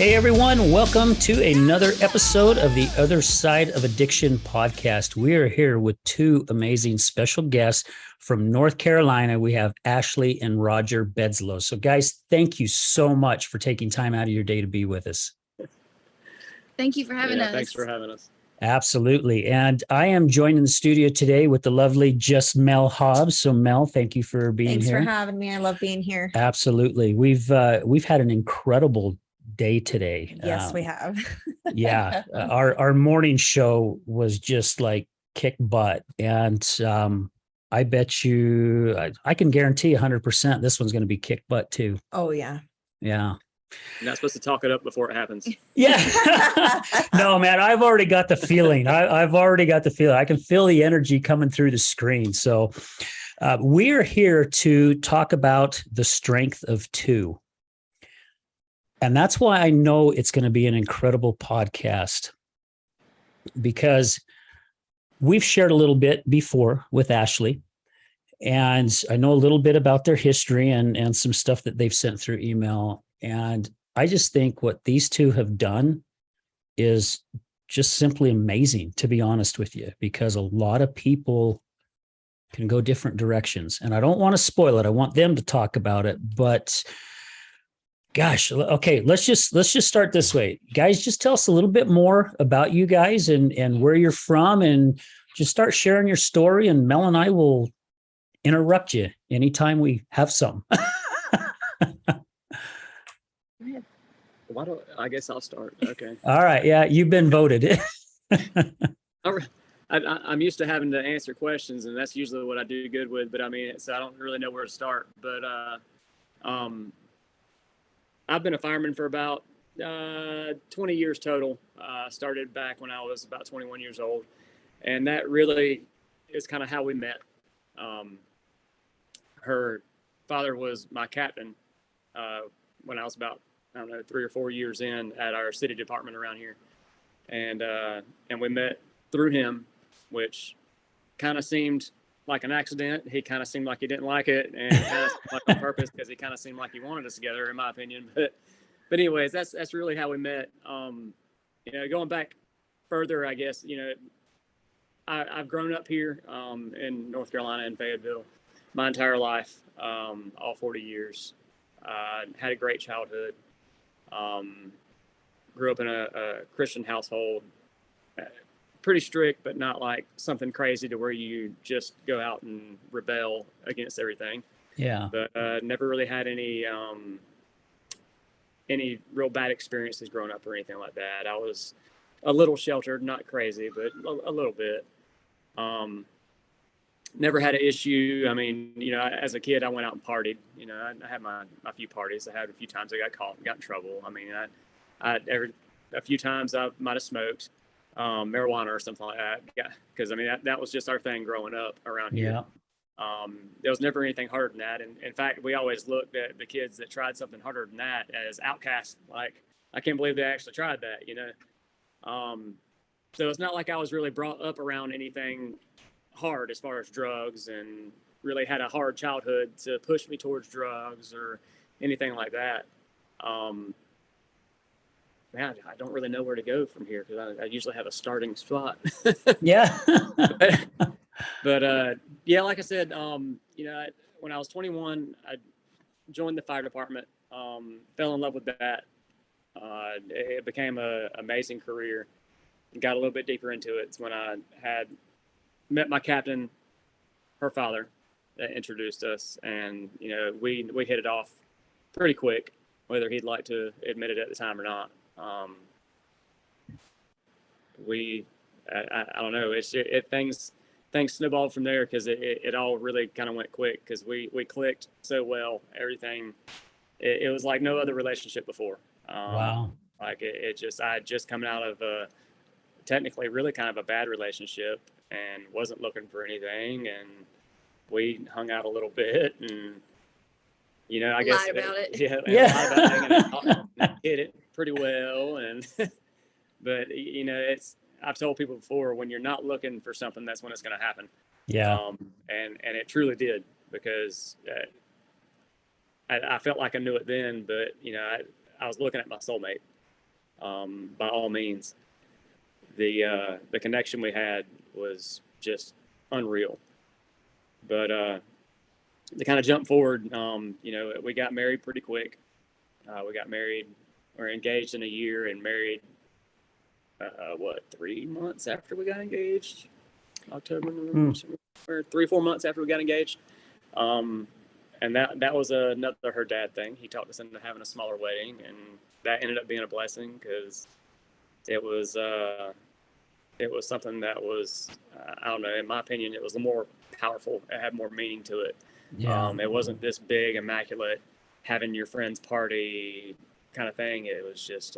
Hey everyone, welcome to another episode of the Other Side of Addiction podcast. We are here with two amazing special guests from North Carolina. We have Ashley and Roger Bedslow. So guys, thank you so much for taking time out of your day to be with us. Thank you for having us. Thanks for having us. Absolutely. And I am joined in the studio today with the lovely Just Mel Hobbs. So Mel, thank you for being Thanks here. Thanks for having me. I love being here. Absolutely. We've had an incredible day today. Yes, we have. Yeah. Our morning show was just like kick butt. And I bet you, I can guarantee 100% this one's going to be kick butt too. Oh, yeah. Yeah. You're not supposed to talk it up before it happens. Yeah. No, man, I've already got the feeling. I've already got the feeling. I can feel the energy coming through the screen. So we're here to talk about the strength of two. And that's why I know it's going to be an incredible podcast, because we've shared a little bit before with Ashley, and I know a little bit about their history and some stuff that they've sent through email. And I just think what these two have done is just simply amazing, to be honest with you, because a lot of people can go different directions. And I don't want to spoil it. I want them to talk about it, but gosh, okay, let's just start this way. Guys, just tell us a little bit more about you guys and where you're from, and just start sharing your story, and Mel and I will interrupt you anytime we have some. I guess I'll start. Okay. All right. Yeah, you've been voted. I'm used to having to answer questions, and that's usually what I do good with, but I mean, so I don't really know where to start. But I've been a fireman for about 20 years total. Started back when I was about 21 years old. And that really is kind of how we met. Her father was my captain when I was about, 3 or 4 years in at our city department around here. And we met through him, which kind of seemed like an accident. He kind of seemed like he didn't like it, and kind of like on purpose, because he kind of seemed like he wanted us together, in my opinion. But anyways, that's really how we met. Going back further, I guess, I've grown up here in North Carolina in Fayetteville my entire life, all 40 years. Had a great childhood. Grew up in a Christian household. Pretty strict, but not like something crazy to where you just go out and rebel against everything. Yeah. But never really had any real bad experiences growing up or anything like that. I was a little sheltered, not crazy, but a little bit. Never had an issue. I mean, as a kid, I went out and partied. I had my few parties. I had a few times I got caught and got in trouble. I mean, a few times I might have smoked marijuana or something like that. Yeah, because I mean that was just our thing growing up around here. Yeah. There was never anything harder than that. And in fact, we always looked at the kids that tried something harder than that as outcasts. Like, I can't believe they actually tried that, So it's not like I was really brought up around anything hard as far as drugs, and really had a hard childhood to push me towards drugs or anything like that. Man, I don't really know where to go from here, because I usually have a starting spot. Yeah. But yeah, like I said, when I was 21, I joined the fire department, fell in love with that. It became an amazing career. Got a little bit deeper into it. It's when I had met my captain, her father, that introduced us, and we hit it off pretty quick, whether he'd like to admit it at the time or not. I don't know. Things snowballed from there, because it all really kind of went quick, because we clicked so well. Everything, it was like no other relationship before. Wow. Like I had just come out of technically really kind of a bad relationship, and wasn't looking for anything, and we hung out a little bit, and I guess lied about it. Yeah. Lied about hanging out, and hit it pretty well, and but I've told people before, when you're not looking for something, that's when it's going to happen. Yeah. And it truly did, because I felt like I knew it then, but I was looking at my soulmate, by all means. The connection we had was just unreal. But to kind of jump forward, we got married pretty quick. We're engaged in a year and married, 3 months after we got engaged? October, November, December, 3-4 months after we got engaged. And that was another her dad thing. He talked us into having a smaller wedding, and that ended up being a blessing because it was something that was, I don't know, in my opinion, it was more powerful. It had more meaning to it. Yeah. It wasn't this big, immaculate, having your friend's party kind of thing. It was just,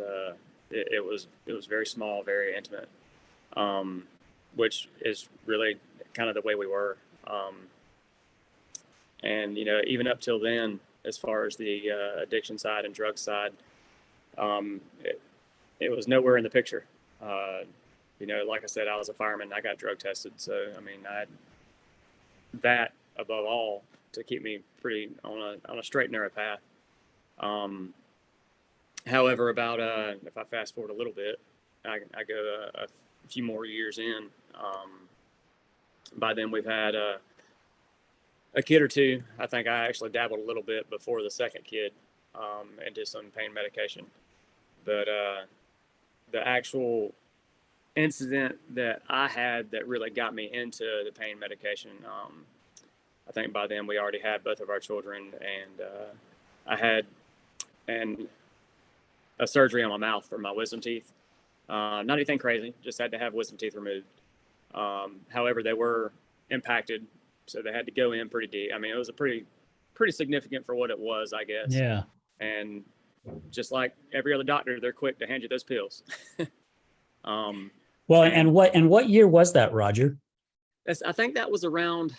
it was very small, very intimate, which is really kind of the way we were. And, even up till then, as far as the addiction side and drug side, it was nowhere in the picture. Like I said, I was a fireman. I got drug tested. So, I had that above all to keep me pretty on a straight and narrow path. However, about if I fast forward a little bit, I go a few more years in. By then, we've had a kid or two. I think I actually dabbled a little bit before the second kid into some pain medication. But the actual incident that I had that really got me into the pain medication, I think by then we already had both of our children, and I had a surgery on my mouth for my wisdom teeth. Not anything crazy, just had to have wisdom teeth removed. However, they were impacted, so they had to go in pretty deep. It was a pretty significant for what it was, I guess. Yeah. And just like every other doctor, they're quick to hand you those pills. Well, and what year was that, Roger? I think that was around,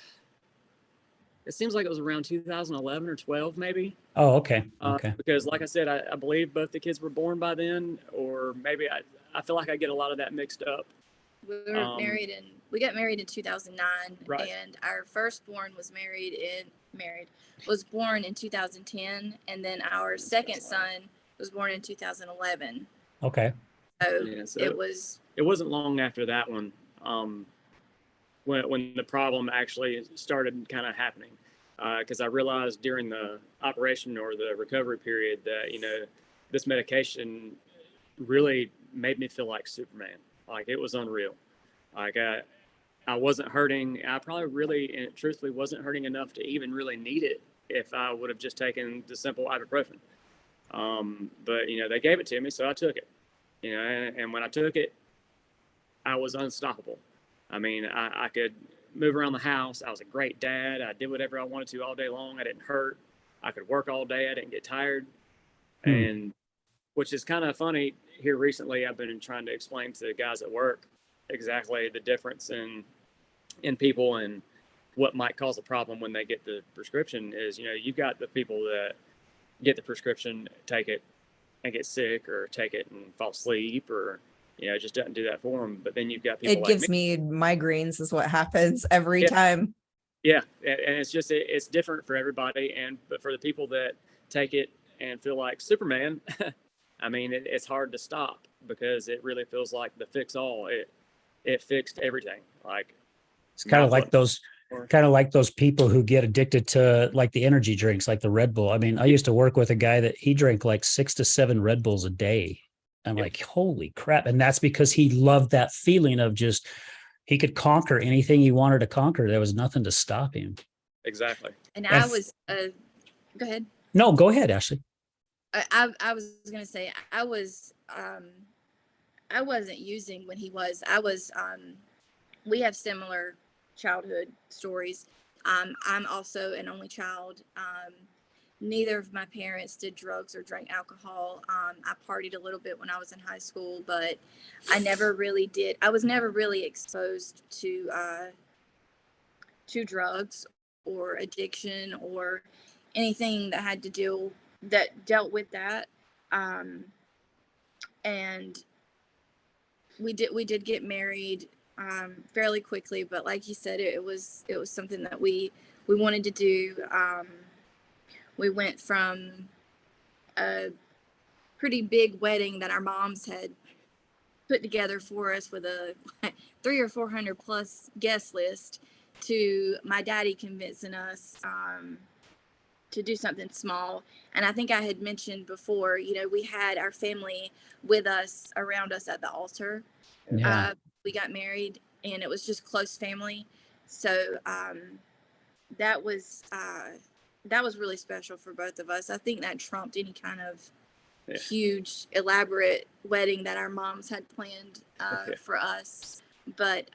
it seems like it was around 2011 or 12, maybe. Oh, okay. Okay. Because like I said, I believe both the kids were born by then, or maybe I feel like I get a lot of that mixed up. We got married in 2009, right. And our firstborn was born in 2010, and then our second son was born in 2011. Okay. So it wasn't long after that one, when the problem actually started kind of happening, because I realized during the operation or the recovery period that this medication really made me feel like Superman. Like, it was unreal. Like, I wasn't hurting. I probably really and truthfully wasn't hurting enough to even really need it if I would have just taken the simple ibuprofen. But they gave it to me, so I took it. And when I took it, I was unstoppable. I could move around the house. I was a great dad. I did whatever I wanted to all day long. I didn't hurt. I could work all day. I didn't get tired. And which is kind of funny. Here recently, I've been trying to explain to guys at work exactly the difference in people and what might cause a problem when they get the prescription. Is you've got the people that get the prescription, take it, and get sick, or take it and fall asleep, or it just doesn't do that for them. But then you've got people. It gives me migraines, is what happens every time. Yeah, and it's different for everybody, but for the people that take it and feel like Superman, it's hard to stop, because it really feels like the fix all. It fixed everything. Like, it's kind of like those people who get addicted to like the energy drinks, like the Red Bull. I used to work with a guy that he drank like 6 to 7 Red Bulls a day. I'm like, holy crap. And that's because he loved that feeling of just, he could conquer anything he wanted to conquer. There was nothing to stop him. Exactly. And I was, go ahead. No, go ahead, Ashley. I was going to say, I wasn't using when he was. We have similar childhood stories. I'm also an only child. Neither of my parents did drugs or drank alcohol. I partied a little bit when I was in high school, but I never really did. I was never really exposed to drugs or addiction or anything that dealt with that. And we did get married fairly quickly, but like you said, it was something that we wanted to do. We went from pretty big wedding that our moms had put together for us with a 300 or 400 plus guest list, to my daddy convincing us to do something small. And I think I had mentioned before, you know, we had our family with us, around us at the altar. Yeah. We got married, and it was just close family. So that was really special for both of us. I think that trumped any kind of huge, elaborate wedding that our moms had planned for us. But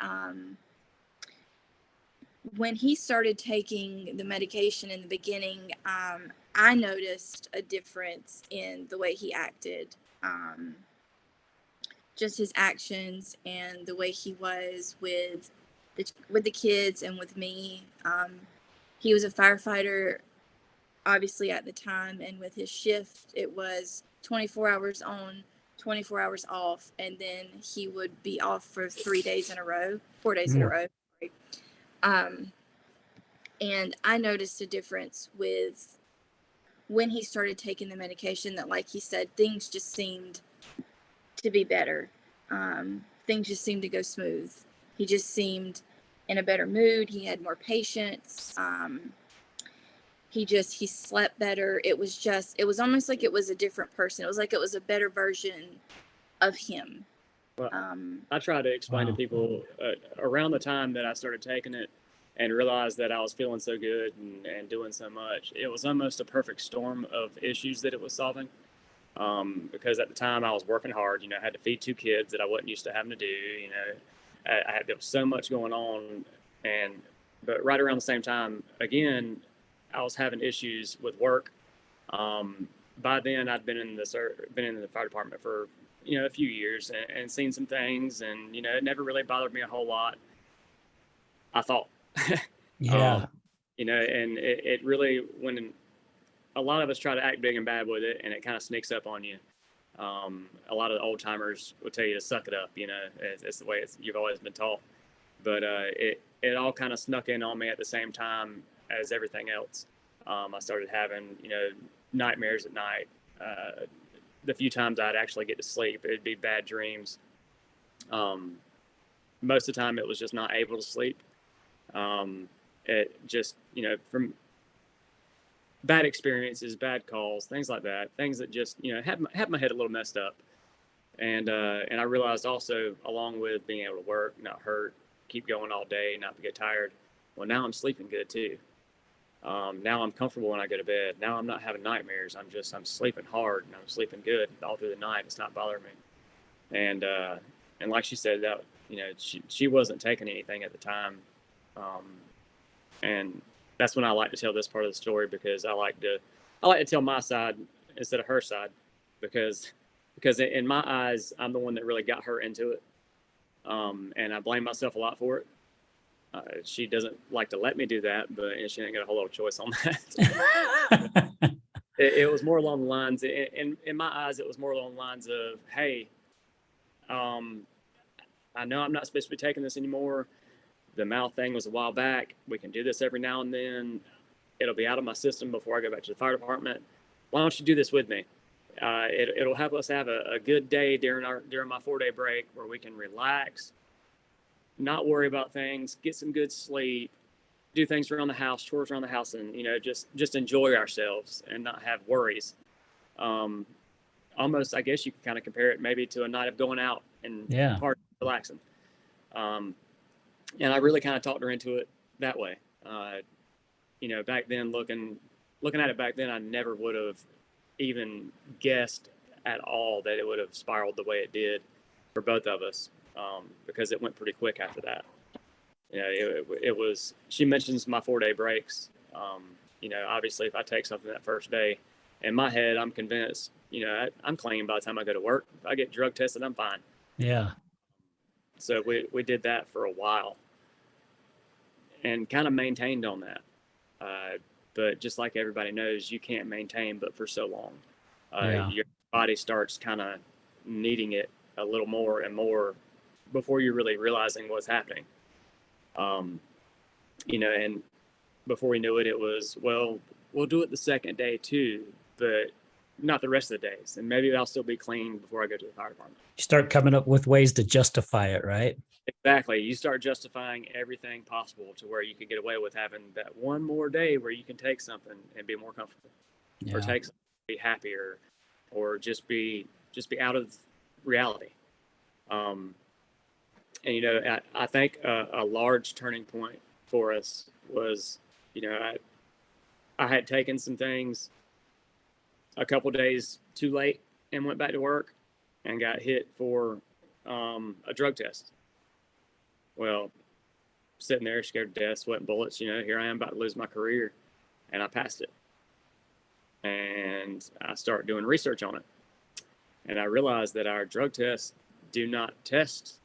when he started taking the medication in the beginning, I noticed a difference in the way he acted. Just his actions and the way he was with the kids and with me. He was a firefighter, obviously, at the time, and with his shift, it was 24 hours on, 24 hours off, and then he would be off for 4 days in a row. And I noticed a difference with when he started taking the medication, that, like he said, things just seemed to be better. Things just seemed to go smooth. He just seemed in a better mood. He had more patience. He slept better. It was almost like it was a different person. It was like it was a better version of him. Well, I try to explain to people around the time that I started taking it and realized that I was feeling so good and doing so much. It was almost a perfect storm of issues that it was solving. Because at the time I was working hard, you know, I had to feed 2 kids that I wasn't used to having to do, you know, there was so much going on. But right around the same time, again, I was having issues with work. By then I'd been in the fire department for, you know, a few years and seen some things, and, you know, it never really bothered me a whole lot, I thought. Yeah. You know, and it really, when a lot of us try to act big and bad with it, and it kind of sneaks up on you. A lot of the old timers will tell you to suck it up, you know, it's the way you've always been taught. But it all kind of snuck in on me at the same time as everything else. I started having, you know, nightmares at night. The few times I'd actually get to sleep, it'd be bad dreams. Most of the time it was just not able to sleep. It just, you know, from bad experiences, bad calls, things like that, things that just, you know, had my head a little messed up. And I realized also, along with being able to work, not hurt, keep going all day, not get tired, well, now I'm sleeping good too. Now I'm comfortable when I go to bed. Now I'm not having nightmares. I'm sleeping hard, and I'm sleeping good all through the night. It's not bothering me. And like she said, that, you know, she wasn't taking anything at the time. And that's when I like to tell this part of the story, because I like to tell my side instead of her side, because in my eyes, I'm the one that really got her into it. And I blame myself a lot for it. She doesn't like to let me do that, but she ain't got a whole lot of choice on that. it was more along the lines, in my eyes, it was more along the lines of, hey, I know I'm not supposed to be taking this anymore. The mouth thing was a while back. We can do this every now and then. It'll be out of my system before I go back to the fire department. Why don't you do this with me? It'll help us have a good day during my 4-day break, where we can relax, not worry about things, get some good sleep, do things around the house, chores around the house, and, you know, just enjoy ourselves and not have worries. Almost, I guess you could kind of compare it maybe to a night of going out and partying, relaxing. And I really kind of talked her into it that way. You know, back then, looking at it back then, I never would have even guessed at all that it would have spiraled the way it did for both of us, because it went pretty quick after that. You know, it was, she mentions my 4-day breaks. You know, obviously, if I take something that first day, in my head, I'm convinced, you know, I'm clean by the time I go to work. If I get drug tested, I'm fine. Yeah. So we did that for a while and kind of maintained on that. But just like everybody knows, you can't maintain but for so long. Your body starts kind of needing it a little more and more before you're really realizing what's happening. You know, and before we knew it, it was, well, we'll do it the second day too, but not the rest of the days. And maybe I'll still be clean before I go to the fire department. You start coming up with ways to justify it, right? Exactly. You start justifying everything possible to where you could get away with having that one more day where you can take something and be more comfortable, or take something, be happier, or just be out of reality. And you know, I think a large turning point for us was, you know, I had taken some things a couple days too late and went back to work and got hit for a drug test. Well, sitting there scared to death, sweating bullets, you know, here I am about to lose my career, and I passed it. And I started doing research on it. And I realized that our drug tests do not test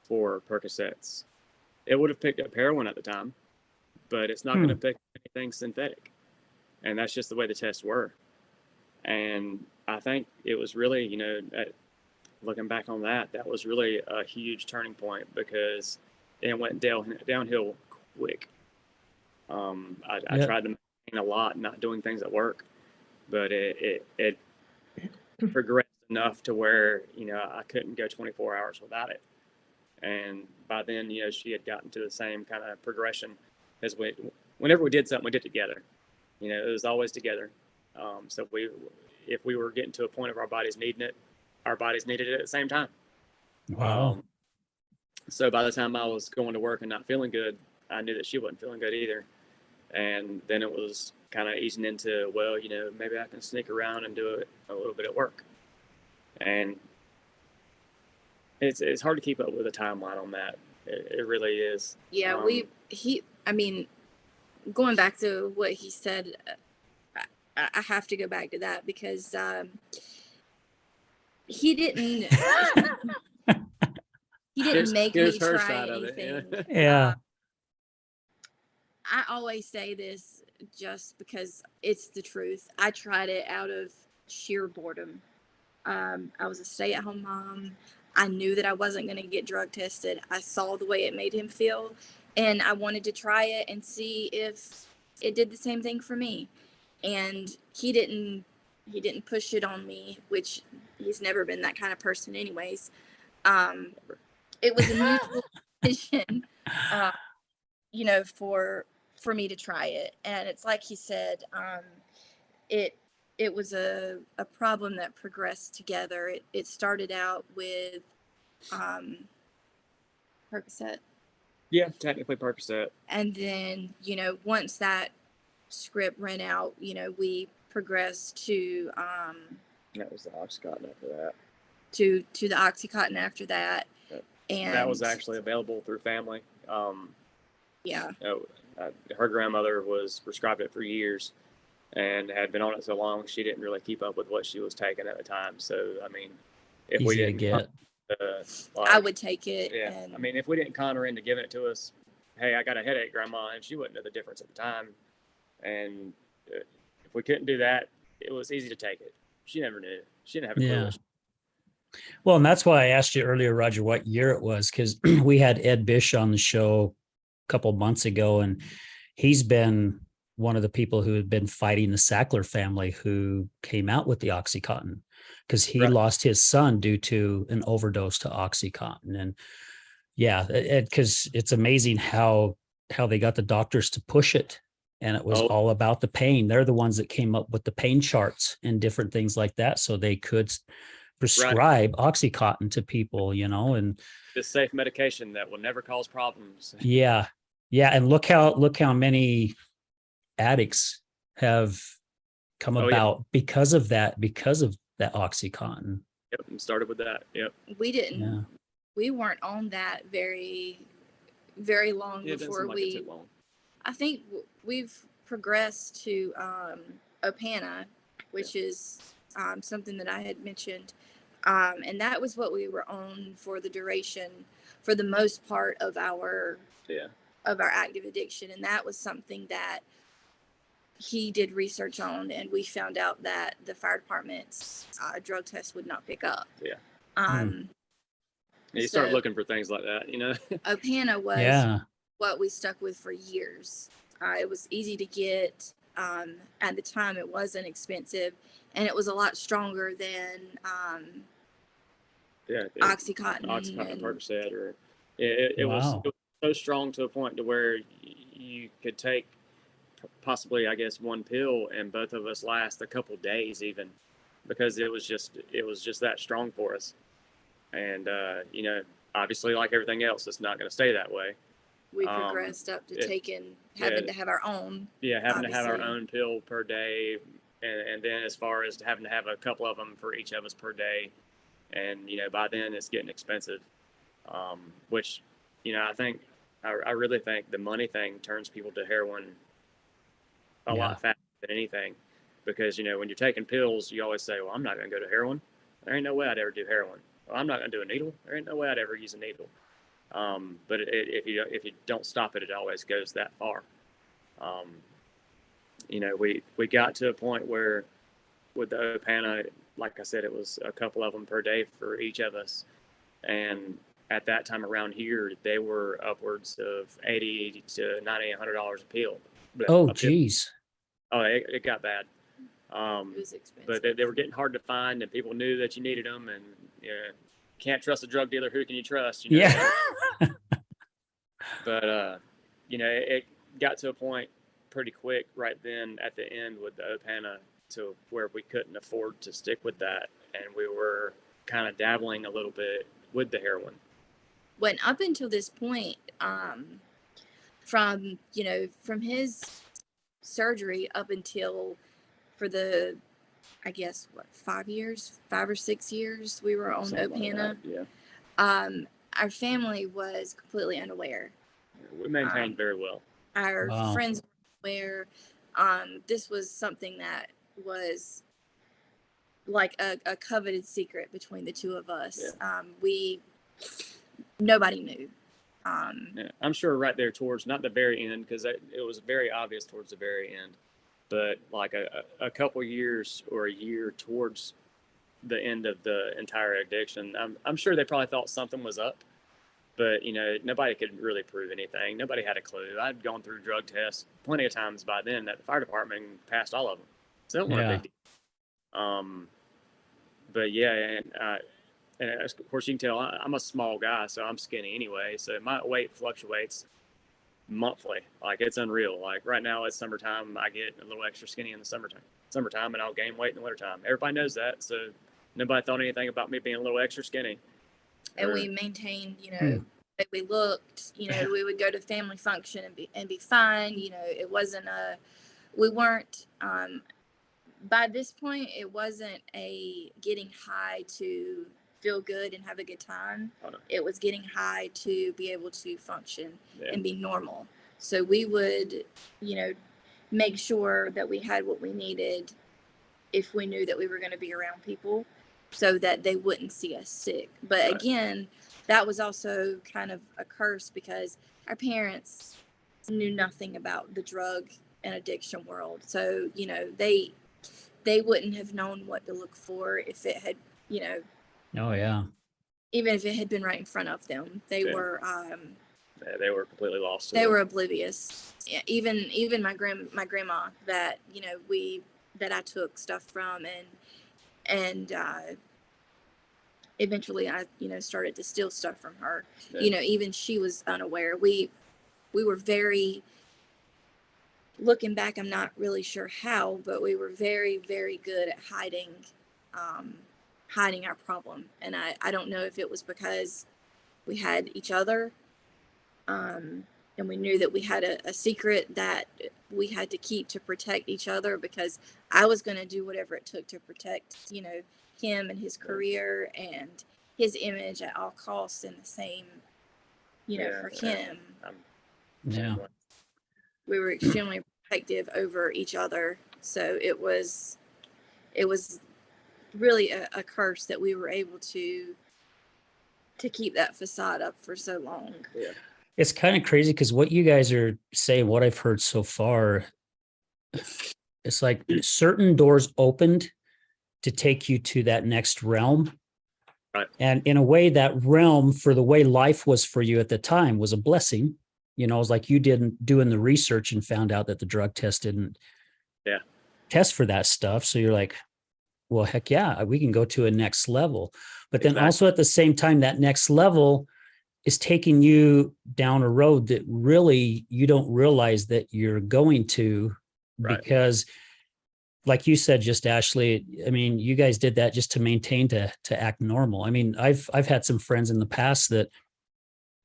for Percocets. It would have picked up heroin at the time, but it's not going to pick up anything synthetic. And that's just the way the tests were. And I think it was really, you know, looking back on that, that was really a huge turning point, because it went downhill quick. I tried to maintain a lot, not doing things at work, but it progressed enough to where, you know, I couldn't go 24 hours without it. And by then, you know, she had gotten to the same kind of progression as whenever we did something, we did together. You know, it was always together. So if we were getting to a point of our bodies needing it, our bodies needed it at the same time. Wow. So by the time I was going to work and not feeling good, I knew that she wasn't feeling good either. And then it was kind of easing into, well, you know, maybe I can sneak around and do it a little bit at work. And it's hard to keep up with a timeline on that. It really is. Yeah, I mean, going back to what he said, I have to go back to that, because he didn't make me try anything. Yeah. I always say this just because it's the truth. I tried it out of sheer boredom. I was a stay-at-home mom. I knew that I wasn't going to get drug tested. I saw the way it made him feel, and I wanted to try it and see if it did the same thing for me. And he didn't push it on me, which he's never been that kind of person anyways. It was a mutual decision, you know, for me to try it. And it's like he said, it was a problem that progressed together. It started out with Percocet. Yeah, technically Percocet. And then, you know, once that script ran out, you know, we progressed to that was the Oxycontin after that. To the Oxycontin after that. And that was actually available through family. Yeah. Her grandmother was prescribed it for years and had been on it so long, she didn't really keep up with what she was taking at the time. So, I mean, if we didn't get, I would take it. Yeah. And, I mean, if we didn't con her into giving it to us, hey, I got a headache, Grandma, and she wouldn't know the difference at the time. And if we couldn't do that, it was easy to take it. She never knew. She didn't have a clue. Yeah. Well, and that's why I asked you earlier, Roger, what year it was, because we had Ed Bish on the show a couple of months ago, and he's been one of the people who had been fighting the Sackler family who came out with the Oxycontin, because he lost his son due to an overdose to Oxycontin. And yeah, because it's amazing how they got the doctors to push it. And it was all about the pain. They're the ones that came up with the pain charts and different things like that, so they could prescribe Oxycontin to people, you know, and this safe medication that will never cause problems. Yeah. And look how many addicts have come about because of that Oxycontin. Yep. And started with that. Yep. We weren't on that very, very long before we, I think we've progressed to Opana, which is something that I had mentioned. And that was what we were on for the duration, for the most part of our active addiction. And that was something that he did research on, and we found out that the fire department's drug test would not pick up. You start looking for things like that, you know. Opana was what we stuck with for years. It was easy to get. At the time, it wasn't expensive, and it was a lot stronger than Oxycontin. Oxycontin, and Percocet, or it was so strong to a point to where you could take possibly, I guess, one pill and both of us last a couple days even, because it was just that strong for us. And you know, obviously, like everything else, it's not going to stay that way. We progressed up to having to have our own. Yeah, having to have our own pill per day, and then as far as having to have a couple of them for each of us per day, and you know, by then it's getting expensive. Which, you know, I really think the money thing turns people to heroin a lot faster than anything, because you know, when you're taking pills, you always say, "Well, I'm not going to go to heroin. There ain't no way I'd ever do heroin. Well, I'm not going to do a needle. There ain't no way I'd ever use a needle." But if you don't stop it, it always goes that far. You know, we got to a point where with the Opana, like I said, it was a couple of them per day for each of us. And at that time around here, they were upwards of $80 to $90, $100 a pill. Oh, geez. Oh, it got bad. It was expensive. But they were getting hard to find, and people knew that you needed them, and you know, can't trust a drug dealer. Who can you trust? You know? Yeah. But you know, it got to a point pretty quick right then at the end with the Opana to where we couldn't afford to stick with that, and we were kind of dabbling a little bit with the heroin. When up until this point, from his surgery up until for the, I guess, 5 or 6 years we were on Opana. Like our family was completely unaware. We maintained very well. Our friends were aware. This was something that was like a coveted secret between the two of us. Yeah. Nobody knew. Yeah, I'm sure right there towards, not the very end, because it was very obvious towards the very end, but like a couple years or a year towards the end of the entire addiction, I'm sure they probably thought something was up, but you know, nobody could really prove anything. Nobody had a clue. I'd gone through drug tests plenty of times by then that the fire department passed all of them, so it wasn't a big deal. But yeah, and of course you can tell I'm a small guy, so I'm skinny anyway, so my weight fluctuates monthly. Like, it's unreal. Like right now it's summertime, I get a little extra skinny in the summertime, and I'll gain weight in the wintertime. Everybody knows that, so nobody thought anything about me being a little extra skinny. And we maintained, you know, that we looked, you know, we would go to family function and be fine. You know, it wasn't we weren't, by this point, it wasn't a getting high to feel good and have a good time. Oh, no. It was getting high to be able to function and be normal. So we would, you know, make sure that we had what we needed if we knew that we were going to be around people, so that they wouldn't see us sick. But again, that was also kind of a curse, because our parents knew nothing about the drug and addiction world. So, you know, they wouldn't have known what to look for if it had, you know, even if it had been right in front of them. They were they were completely lost. They were oblivious. Yeah, even my grandma that, you know, that I took stuff from, and eventually I, you know, started to steal stuff from her. You know, even she was unaware. We were very, looking back, I'm not really sure how, but we were very, very good at hiding our problem. And I don't know if it was because we had each other, and we knew that we had a secret that we had to keep to protect each other, because I was going to do whatever it took to protect, you know, him and his career and his image at all costs, and the same, you know, for him. We were extremely protective over each other. So it was really a curse that we were able to keep that facade up for so long. Yeah. It's kind of crazy, because what you guys are saying, what I've heard so far, it's like certain doors opened to take you to that next realm. Right. And in a way, that realm, for the way life was for you at the time, was a blessing. You know, it was like you didn't doing the research and found out that the drug test didn't test for that stuff. So you're like, well, heck yeah, we can go to a next level. But then also at the same time, that next level is taking you down a road that really you don't realize that you're going to, because like you said, just Ashley, I mean, you guys did that just to maintain, to act normal. I mean, I've had some friends in the past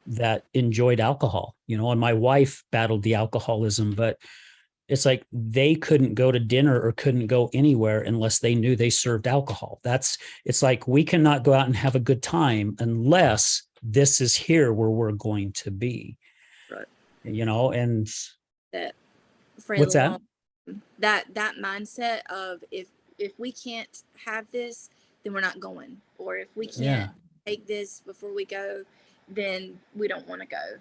that enjoyed alcohol, and my wife battled the alcoholism, but it's like they couldn't go to dinner or couldn't go anywhere unless they knew they served alcohol. It's like, we cannot go out and have a good time unless this is here where we're going to be. Right. And That what's that? That mindset of if we can't have this, then we're not going. Or if we can't take this before we go, then we don't want to go.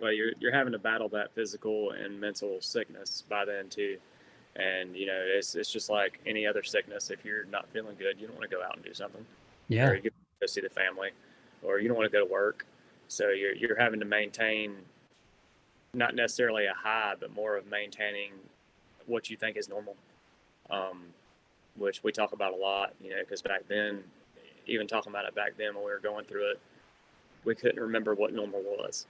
Well, you're having to battle that physical and mental sickness by then too. And it's just like any other sickness. If you're not feeling good, you don't want to go out and do something. Yeah. Or you go see the family, or you don't want to go to work. So you're having to maintain not necessarily a high, but more of maintaining what you think is normal, which we talk about a lot, because back then, even talking about it back then when we were going through it, we couldn't remember what normal was.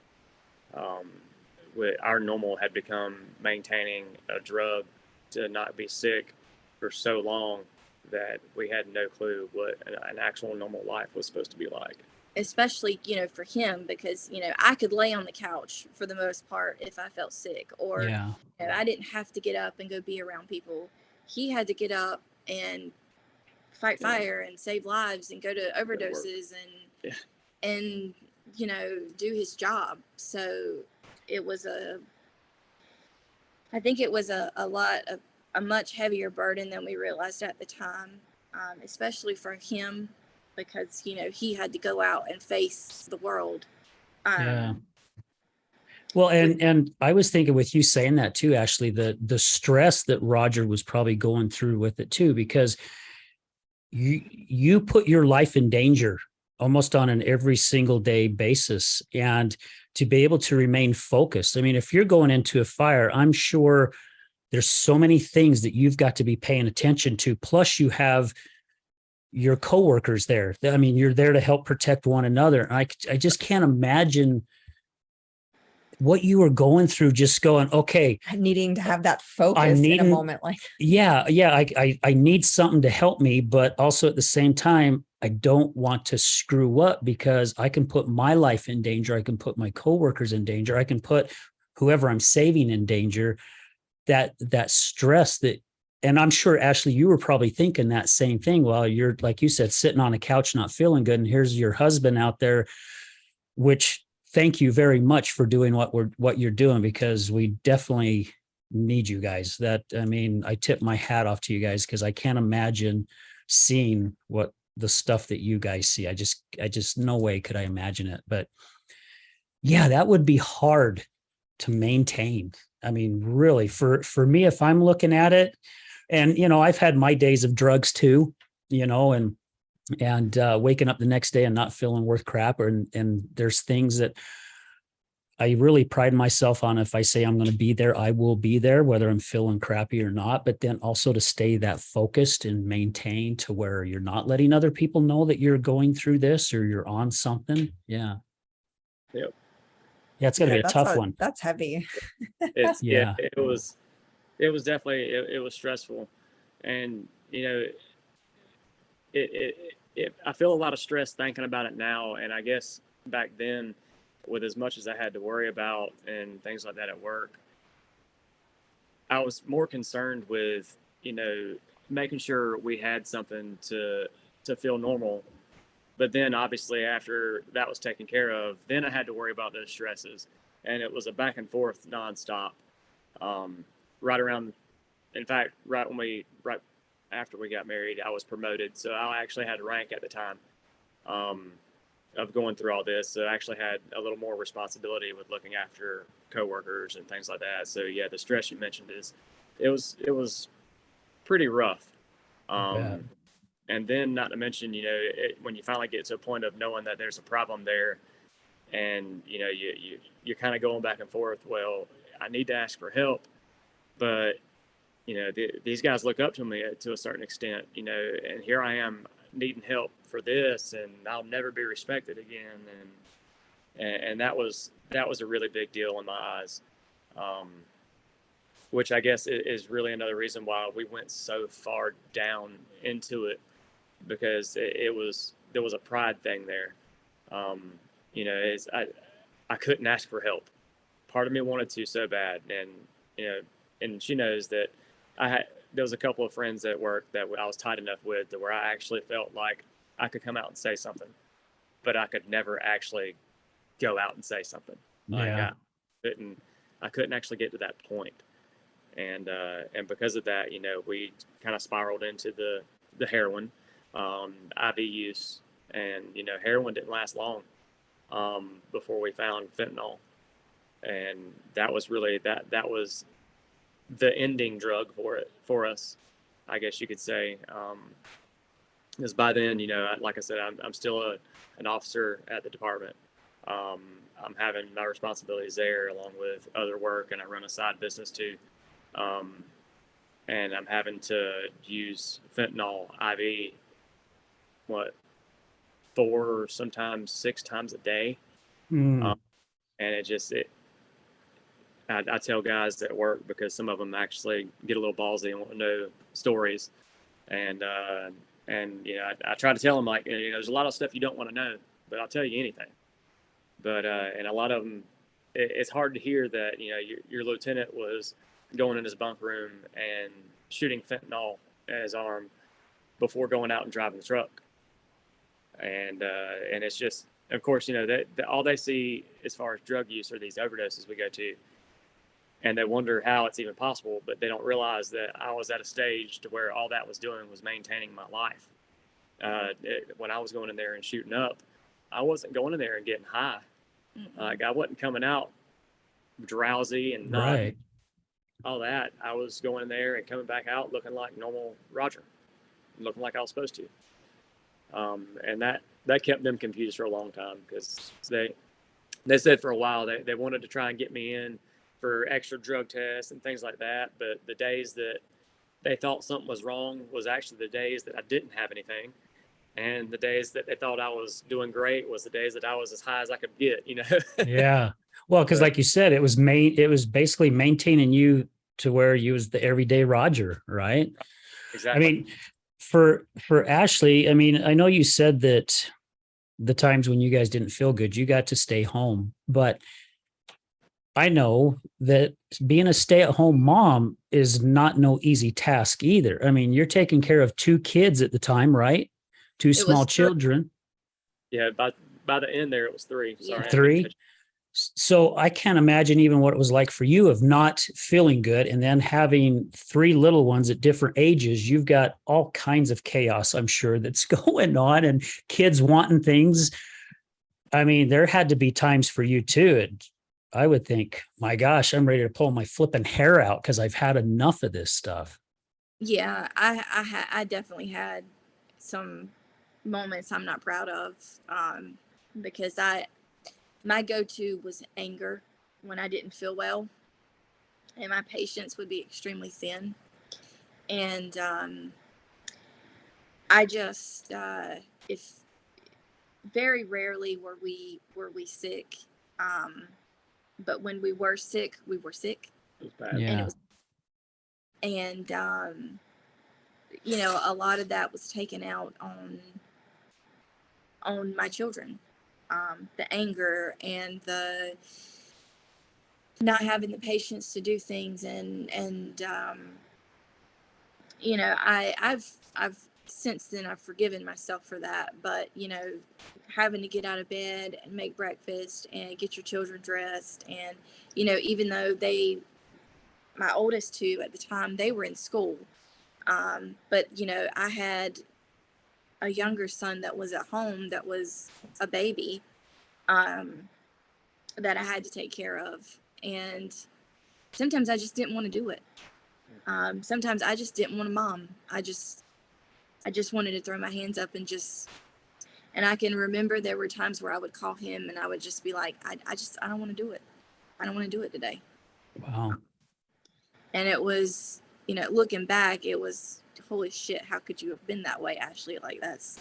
Our normal had become maintaining a drug to not be sick for so long that we had no clue what an actual normal life was supposed to be like. Especially, for him, because, I could lay on the couch for the most part if I felt sick, or I didn't have to get up and go be around people. He had to get up and fight fire and save lives and go to overdoses and do his job. So it was I think it was a much heavier burden than we realized at the time, especially for him, because he had to go out and face the world. Well, and I was thinking with you saying that too, Ashley, the stress that Roger was probably going through with it too, because you put your life in danger almost on an every single day basis, and to be able to remain focused. I mean, if you're going into a fire, I'm sure there's so many things that you've got to be paying attention to. Plus you have your coworkers there. I mean, you're there to help protect one another. I just can't imagine what you were going through, just going, okay, needing to have that focus in a moment like, I need something to help me, but also at the same time, I don't want to screw up, because I can put my life in danger. I can put my coworkers in danger. I can put whoever I'm saving in danger. That stress and I'm sure, Ashley, you were probably thinking that same thing while you're, like you said, sitting on a couch, not feeling good. And here's your husband out there, which, thank you very much for doing what you're doing, because we definitely need you guys. I tip my hat off to you guys, because I can't imagine seeing what the stuff that you guys see. I just no way could I imagine it. But yeah, that would be hard to maintain. I mean, really, for me, if I'm looking at it, and I've had my days of drugs too, and waking up the next day and not feeling worth crap, and there's things that I really pride myself on. If I say I'm going to be there, I will be there, whether I'm feeling crappy or not. But then also to stay that focused and maintain to where you're not letting other people know that you're going through this or you're on something. Yeah. Yep. Yeah, it's going to be a tough one. That's heavy. It was definitely, it was stressful. And, I feel a lot of stress thinking about it now. And I guess back then, with as much as I had to worry about and things like that at work, I was more concerned with, making sure we had something to feel normal. But then obviously after that was taken care of, then I had to worry about those stresses. And it was a back and forth nonstop. Right after we got married, I was promoted. So I actually had rank at the time of going through all this. So I actually had a little more responsibility with looking after coworkers and things like that. So yeah, the stress you mentioned it was pretty rough. And then not to mention, when you finally get to a point of knowing that there's a problem there, and you're kind of going back and forth. Well, I need to ask for help, but these guys look up to me to a certain extent, and here I am needing help for this, and I'll never be respected again. And that was a really big deal in my eyes, which I guess is really another reason why we went so far down into it, because there was a pride thing there. I couldn't ask for help. Part of me wanted to so bad, and she knows that there was a couple of friends at work that I was tight enough with to where I actually felt like I could come out and say something, but I could never actually go out and say something. Yeah. Like I couldn't actually get to that point. And because of that, we kind of spiraled into the heroin, IV use, and, heroin didn't last long, before we found fentanyl. And that was really, that was the ending drug for us, I guess you could say. Because by then, like I said, I'm still an officer at the department. I'm having my responsibilities there along with other work, and I run a side business too. And I'm having to use fentanyl IV, 4 or sometimes 6 times a day. And I tell guys at work, because some of them actually get a little ballsy and want to know stories. And I try to tell them, like, there's a lot of stuff you don't want to know, but I'll tell you anything. But and a lot of them, it's hard to hear that your lieutenant was going in his bunk room and shooting fentanyl in his arm before going out and driving the truck. And it's just, of course, that all they see as far as drug use are these overdoses we go to, and they wonder how it's even possible, but they don't realize that I was at a stage to where all that was doing was maintaining my life. When I was going in there and shooting up, I wasn't going in there and getting high. Like, I wasn't coming out drowsy and Right. all that. I was going in there and coming back out looking like normal Roger, looking like I was supposed to. And that kept them confused for a long time, because they said for a while they wanted to try and get me in for extra drug tests and things like that. But the days that they thought something was wrong was actually the days that I didn't have anything. And the days that they thought I was doing great was the days that I was as high as I could get, Yeah. Well, because like you said, it was basically maintaining you to where you was the everyday Roger, right? Exactly. I mean, for Ashley, I mean, I know you said that the times when you guys didn't feel good, you got to stay home, but I know that being a stay-at-home mom is not no easy task either. I mean, you're taking care of 2 kids at the time, right? 2 small children. Yeah, by the end there, it was 3. Sorry. 3. So I can't imagine even what it was like for you of not feeling good and then having 3 little ones at different ages. You've got all kinds of chaos, I'm sure, that's going on, and kids wanting things. I mean, there had to be times for you too. And I would think, my gosh, I'm ready to pull my flipping hair out because I've had enough of this stuff. Yeah, I definitely had some moments I'm not proud of, because my go-to was anger when I didn't feel well, and my patience would be extremely thin. And I just if very rarely were we sick, but when we were sick, we were sick. It was bad. Yeah. And a lot of that was taken out on my children. The anger and the not having the patience to do things, and I've since then I've forgiven myself for that, but having to get out of bed and make breakfast and get your children dressed, and even though my oldest 2 at the time, they were in school, but I had a younger son that was at home, that was a baby, that I had to take care of. And sometimes I just didn't want to do it. Sometimes I just didn't want a mom. I just wanted to throw my hands up and I can remember there were times where I would call him and I would just be like, I don't want to do it. I don't want to do it today. Wow. And it was, looking back, it was, holy shit, how could you have been that way, Ashley? Like, that's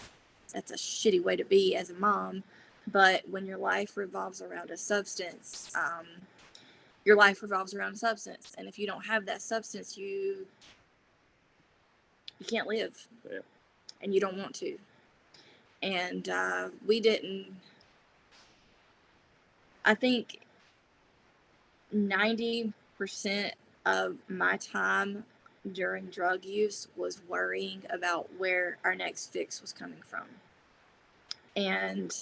a shitty way to be as a mom. But when your life revolves around a substance, your life revolves around a substance. And if you don't have that substance, you can't live. Yeah. And you don't want to. And we didn't, I think 90% of my time during drug use was worrying about where our next fix was coming from. And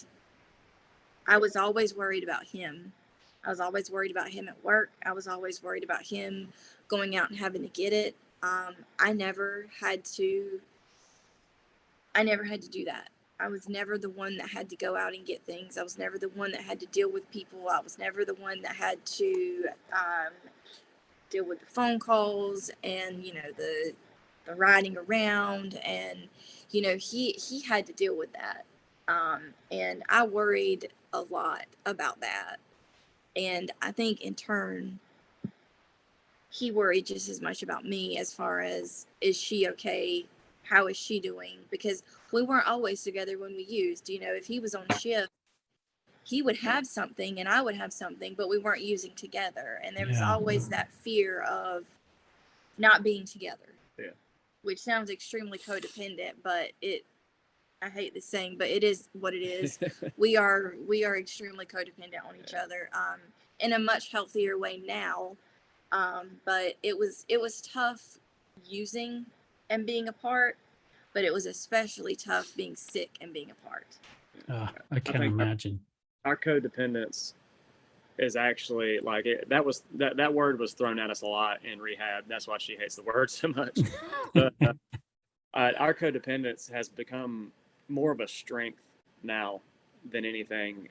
I was always worried about him. I was always worried about him at work. I was always worried about him going out and having to get it. I never had to do that. I was never the one that had to go out and get things. I was never the one that had to deal with people. I was never the one that had to deal with the phone calls and, the riding around. And, he had to deal with that. And I worried a lot about that. And I think in turn, he worried just as much about me as far as, is she okay? How is she doing? Because we weren't always together when we used, if he was on shift, he would have something and I would have something, but we weren't using together. And there was always that fear of not being together, which sounds extremely codependent, but I hate this saying, but it is what it is. we are extremely codependent on each other, in a much healthier way now. But it was tough using and being apart, but it was especially tough being sick and being apart. I can't imagine. Our codependence is actually like that word was thrown at us a lot in rehab. That's why she hates the word so much. But our codependence has become more of a strength now than anything.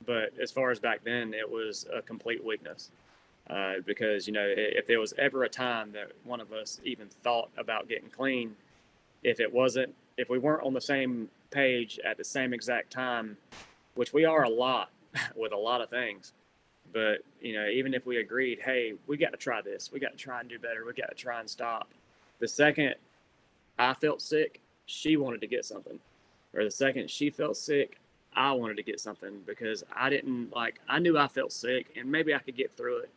But as far as back then, it was a complete weakness. Because, if there was ever a time that one of us even thought about getting clean, if we weren't on the same page at the same exact time, which we are a lot with a lot of things, but, even if we agreed, hey, we got to try this, we got to try and do better, we got to try and stop. The second I felt sick, she wanted to get something. Or the second she felt sick, I wanted to get something, because I knew I felt sick and maybe I could get through it.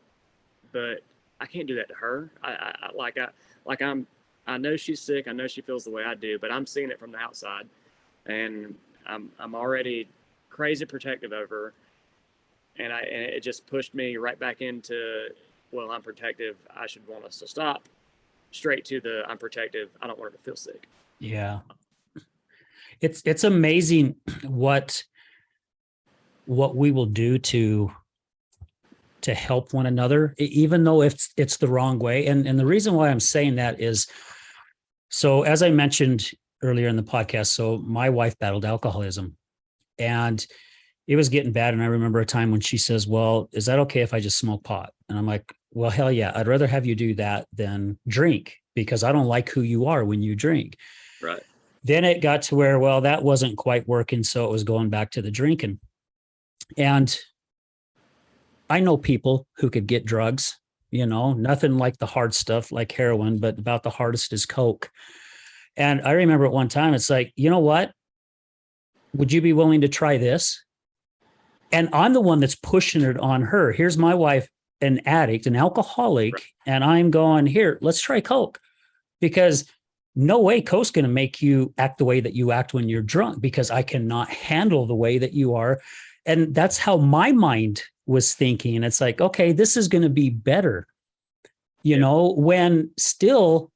But I can't do that to her. I know she's sick. I know she feels the way I do, but I'm seeing it from the outside, and I'm already crazy protective of her, and it just pushed me right back into, well, I'm protective, I should want us to stop, straight to the I'm protective, I don't want her to feel sick. Yeah, it's amazing what we will do to help one another, even though it's the wrong way. And the reason why I'm saying that is, so as I mentioned earlier in the podcast, so my wife battled alcoholism and it was getting bad. And I remember a time when she says, well, is that okay if I just smoke pot? And I'm like, well, hell yeah, I'd rather have you do that than drink, because I don't like who you are when you drink. Right. Then it got to where, well, that wasn't quite working. So it was going back to the drinking. And I know people who could get drugs, nothing like the hard stuff like heroin, but about the hardest is Coke. And I remember at one time, it's like, you know what? Would you be willing to try this? And I'm the one that's pushing it on her. Here's my wife, an addict, an alcoholic, right. And I'm going, here, let's try Coke, because no way Coke's going to make you act the way that you act when you're drunk, because I cannot handle the way that you are. And that's how my mind was thinking. And it's like, okay, this is going to be better, when still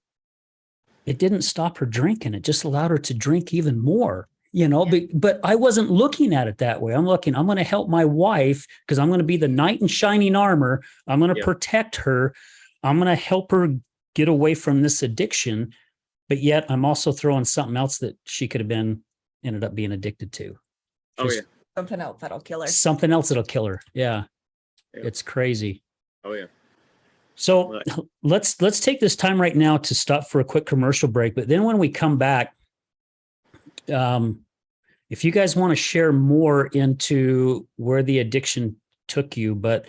it didn't stop her drinking. It just allowed her to drink even more, but I wasn't looking at it that way. I'm going to help my wife, because I'm going to be the knight in shining armor. I'm going to protect her. I'm going to help her get away from this addiction. But yet I'm also throwing something else that she could have ended up being addicted to. Something else that'll kill her. Something else that'll kill her. Yeah. It's crazy. Oh yeah. So let's take this time right now to stop for a quick commercial break. But then when we come back, if you guys want to share more into where the addiction took you, but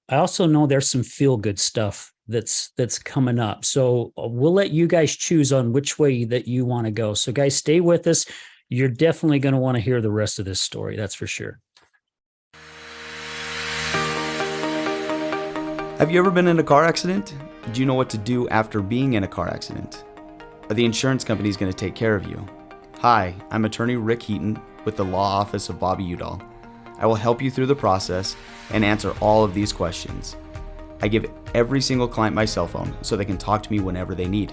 I also know there's some feel good stuff that's coming up. So we'll let you guys choose on which way that you want to go. So guys, stay with us. You're definitely going to want to hear the rest of this story. That's for sure. Have you ever been in a car accident? Do you know what to do after being in a car accident? Are the insurance companies going to take care of you? Hi, I'm attorney Rick Heaton with the Law Office of Bobby Udall. I will help you through the process and answer all of these questions. I give every single client my cell phone so they can talk to me whenever they need.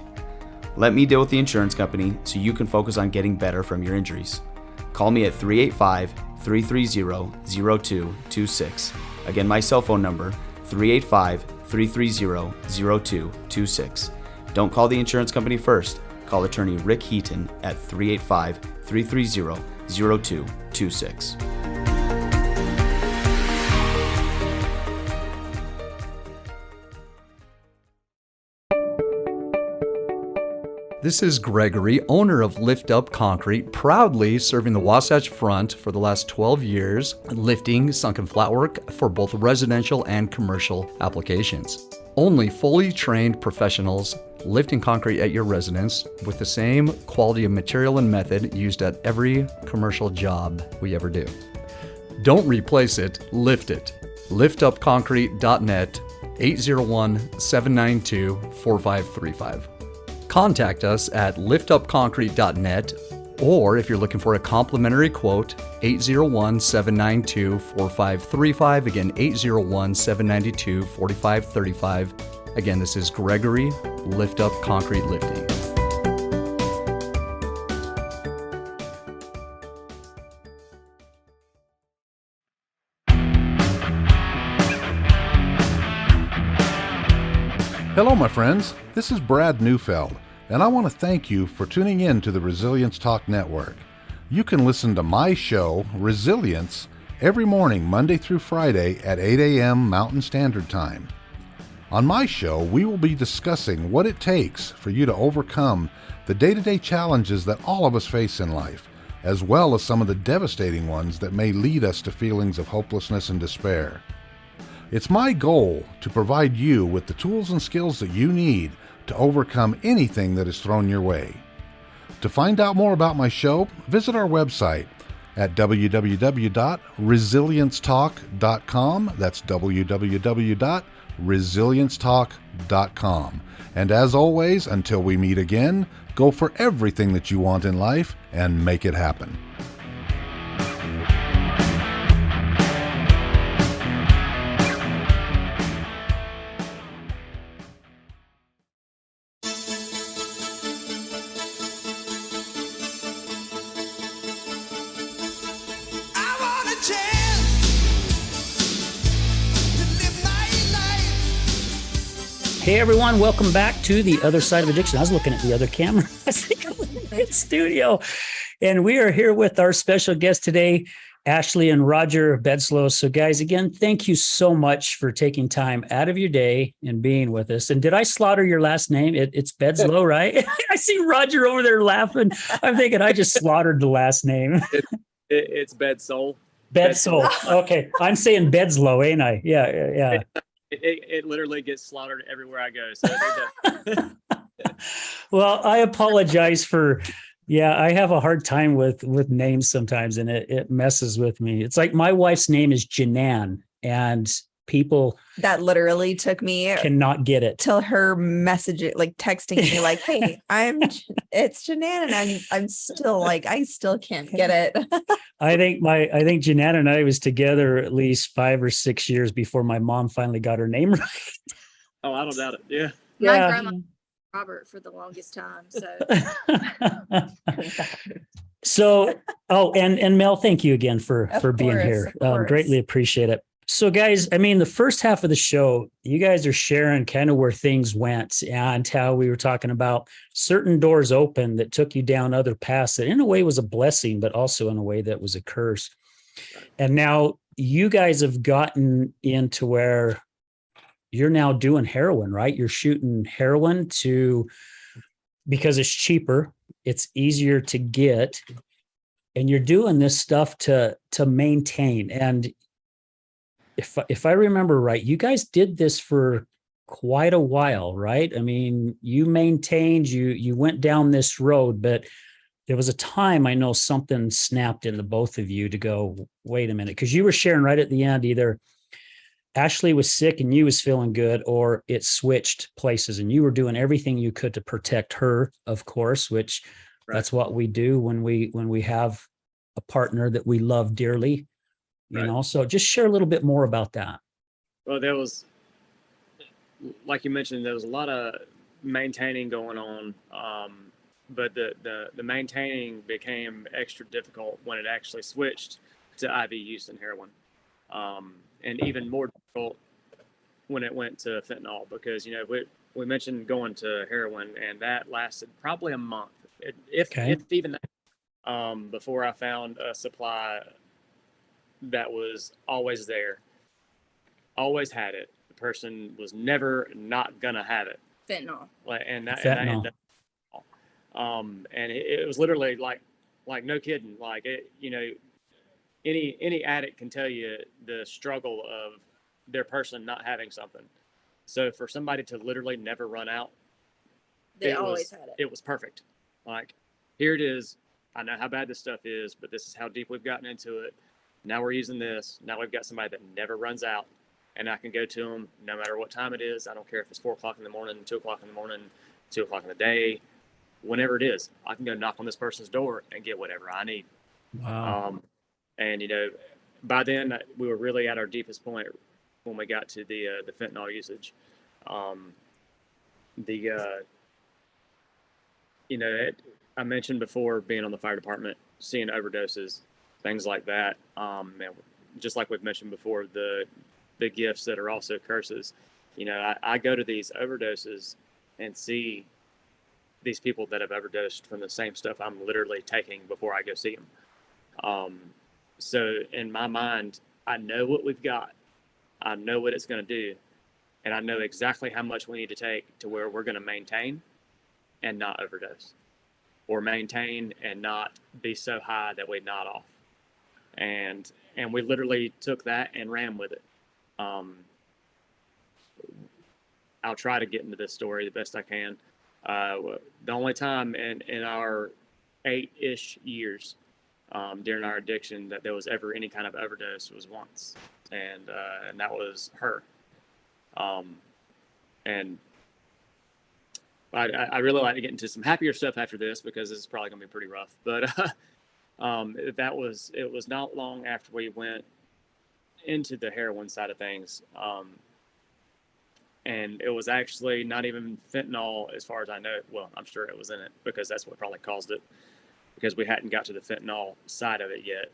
Let me deal with the insurance company so you can focus on getting better from your injuries. Call me at 385-330-0226. Again, my cell phone number, 385-330-0226. Don't call the insurance company first. Call attorney Rick Heaton at 385-330-0226. This is Gregory, owner of Lift Up Concrete, proudly serving the Wasatch Front for the last 12 years, lifting sunken flatwork for both residential and commercial applications. Only fully trained professionals lifting concrete at your residence with the same quality of material and method used at every commercial job we ever do. Don't replace it, lift it. liftupconcrete.net, 801-792-4535. Contact us at liftupconcrete.net, or if you're looking for a complimentary quote, 801-792-4535. Again, 801-792-4535. Again, this is Gregory, Lift Up Concrete Lifting. Hello, my friends. This is Brad Neufeld, and I want to thank you for tuning in to the Resilience Talk Network. You can listen to my show, Resilience, every morning, Monday through Friday at 8 a.m. Mountain Standard Time. On my show, we will be discussing what it takes for you to overcome the day-to-day challenges that all of us face in life, as well as some of the devastating ones that may lead us to feelings of hopelessness and despair. It's my goal to provide you with the tools and skills that you need to overcome anything that is thrown your way. To find out more about my show, visit our website at www.resiliencetalk.com. That's www.resiliencetalk.com. And as always, until we meet again, go for everything that you want in life and make it happen. Hey everyone, welcome back to The Other Side of Addiction. I was looking at the other camera. I was thinking, it's studio. And we are here with our special guest today, Ashley and Roger Bedslow. So guys, again, thank you so much for taking time out of your day and being with us. And did I slaughter your last name? It's Bedslow, right? I see Roger over there laughing. I'm thinking I just slaughtered the last name. It's Bedsoul. Bedsoul. Okay. I'm saying Bedslow, ain't I? Yeah. It literally gets slaughtered everywhere I go. So Well, I apologize for, I have a hard time with names sometimes, and it messes with me. It's like my wife's name is Janan, and people That literally took me cannot get it. till her message, like texting me like, hey, it's Janan. And I'm still like, I still can't get it. I think Janan and I was together at least 5 or 6 years before my mom finally got her name right. oh, I don't doubt it. Yeah. My Yeah. grandma Robert for the longest time. So, and Mel, thank you again for being course, here. of course. Greatly appreciate it. So guys, I mean, the first half of the show, you guys are sharing kind of where things went and how we were talking about certain doors open that took you down other paths that in a way was a blessing, but also in a way that was a curse. And now you guys have gotten into where you're now doing heroin, right? You're shooting heroin because it's cheaper, it's easier to get, and you're doing this stuff to maintain. And if I remember right, you guys did this for quite a while, right? I mean, you maintained, you went down this road, but there was a time I know something snapped in the both of you to go, wait a minute, because you were sharing right at the end, either Ashley was sick and you was feeling good, or it switched places and you were doing everything you could to protect her, of course, which that's what we do when we have a partner that we love dearly, you know. So just share a little bit more about that. Well, there was, like you mentioned, there was a lot of maintaining going on, but the maintaining became extra difficult when it actually switched to IV use and heroin, and even more difficult when it went to fentanyl, because, you know, we mentioned going to heroin, and that lasted probably a month, if even that, before I found a supply that was always there, always had it. The person was never not gonna have it. Fentanyl. And Fentanyl. And it was literally like no kidding. Like, it, you know, any addict can tell you the struggle of their person not having something. So for somebody to literally never run out, They always had it. It was perfect. Like, here it is. I know how bad this stuff is, but this is how deep we've gotten into it. Now we're using this. Now we've got somebody that never runs out, and I can go to them no matter what time it is. I don't care if it's 4 o'clock in the morning, 2 o'clock in the morning, 2 o'clock in the day, whenever it is. I can go knock on this person's door and get whatever I need. Wow. And, you know, by then we were really at our deepest point when we got to the fentanyl usage. You know, I mentioned before being on the fire department, seeing overdoses, things like that. And just like we've mentioned before, the gifts that are also curses. You know, I go to these overdoses and see these people that have overdosed from the same stuff I'm literally taking before I go see them. So in my mind, I know what we've got. I know what it's going to do. And I know exactly how much we need to take to where we're going to maintain and not overdose, or maintain and not be so high that we nod off. And we literally took that and ran with it. I'll try to get into this story the best I can. The only time in our 8-ish years during our addiction that there was ever any kind of overdose was once, and that was her. And I really like to get into some happier stuff after this, because this is probably going to be pretty rough. But it was not long after we went into the heroin side of things. And it was actually not even fentanyl, as far as I know. Well, I'm sure it was in it, because that's what probably caused it, because we hadn't got to the fentanyl side of it yet,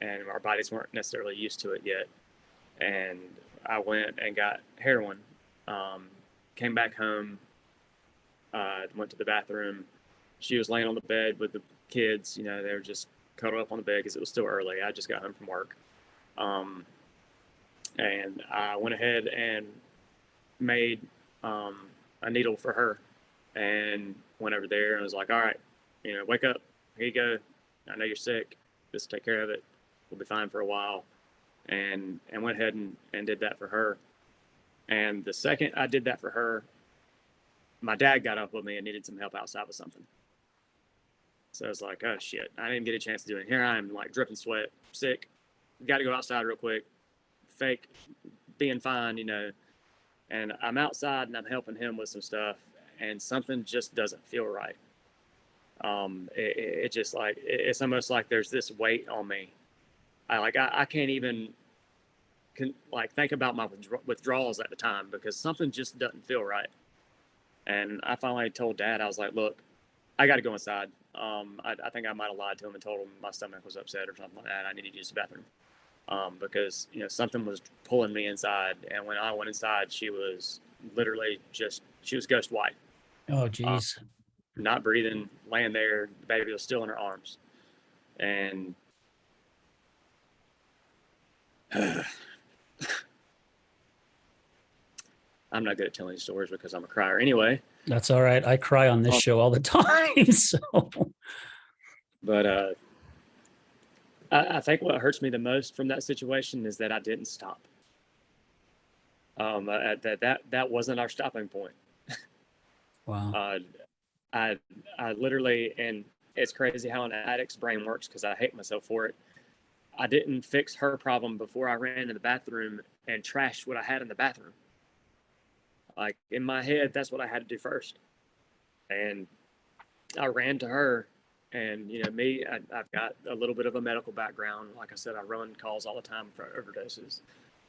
and our bodies weren't necessarily used to it yet. And I went and got heroin, came back home, went to the bathroom. She was laying on the bed with the kids. You know, they were just cuddled up on the bed because it was still early. I just got home from work. And I went ahead and made a needle for her, and went over there and was like, all right, you know, wake up, here you go. I know you're sick. Just take care of it. We'll be fine for a while. And went ahead and did that for her. And the second I did that for her, my dad got up with me and needed some help outside with something. So I was like, oh shit, I didn't get a chance to do it. Here I am, like, dripping sweat, sick. Got to go outside real quick, fake being fine, you know. And I'm outside and I'm helping him with some stuff, and something just doesn't feel right. It just, like, it's almost like there's this weight on me. I can't even think about my withdrawals at the time, because something just doesn't feel right. And I finally told Dad, I was like, look, I got to go inside. I think I might have lied to him and told him my stomach was upset or something like that. I needed to use the bathroom. Because, you know, something was pulling me inside. And when I went inside, she was literally she was ghost white. Oh, geez. Not breathing, laying there. The baby was still in her arms. And I'm not good at telling stories because I'm a crier anyway. That's all right. I cry on this show all the time. So, but I think what hurts me the most from that situation is that I didn't stop. That wasn't our stopping point. Wow. I literally, and it's crazy how an addict's brain works because I hate myself for it. I didn't fix her problem before I ran to the bathroom and trashed what I had in the bathroom. Like in my head, that's what I had to do first. And I ran to her, and me, I've got a little bit of a medical background. Like I said, I run calls all the time for overdoses.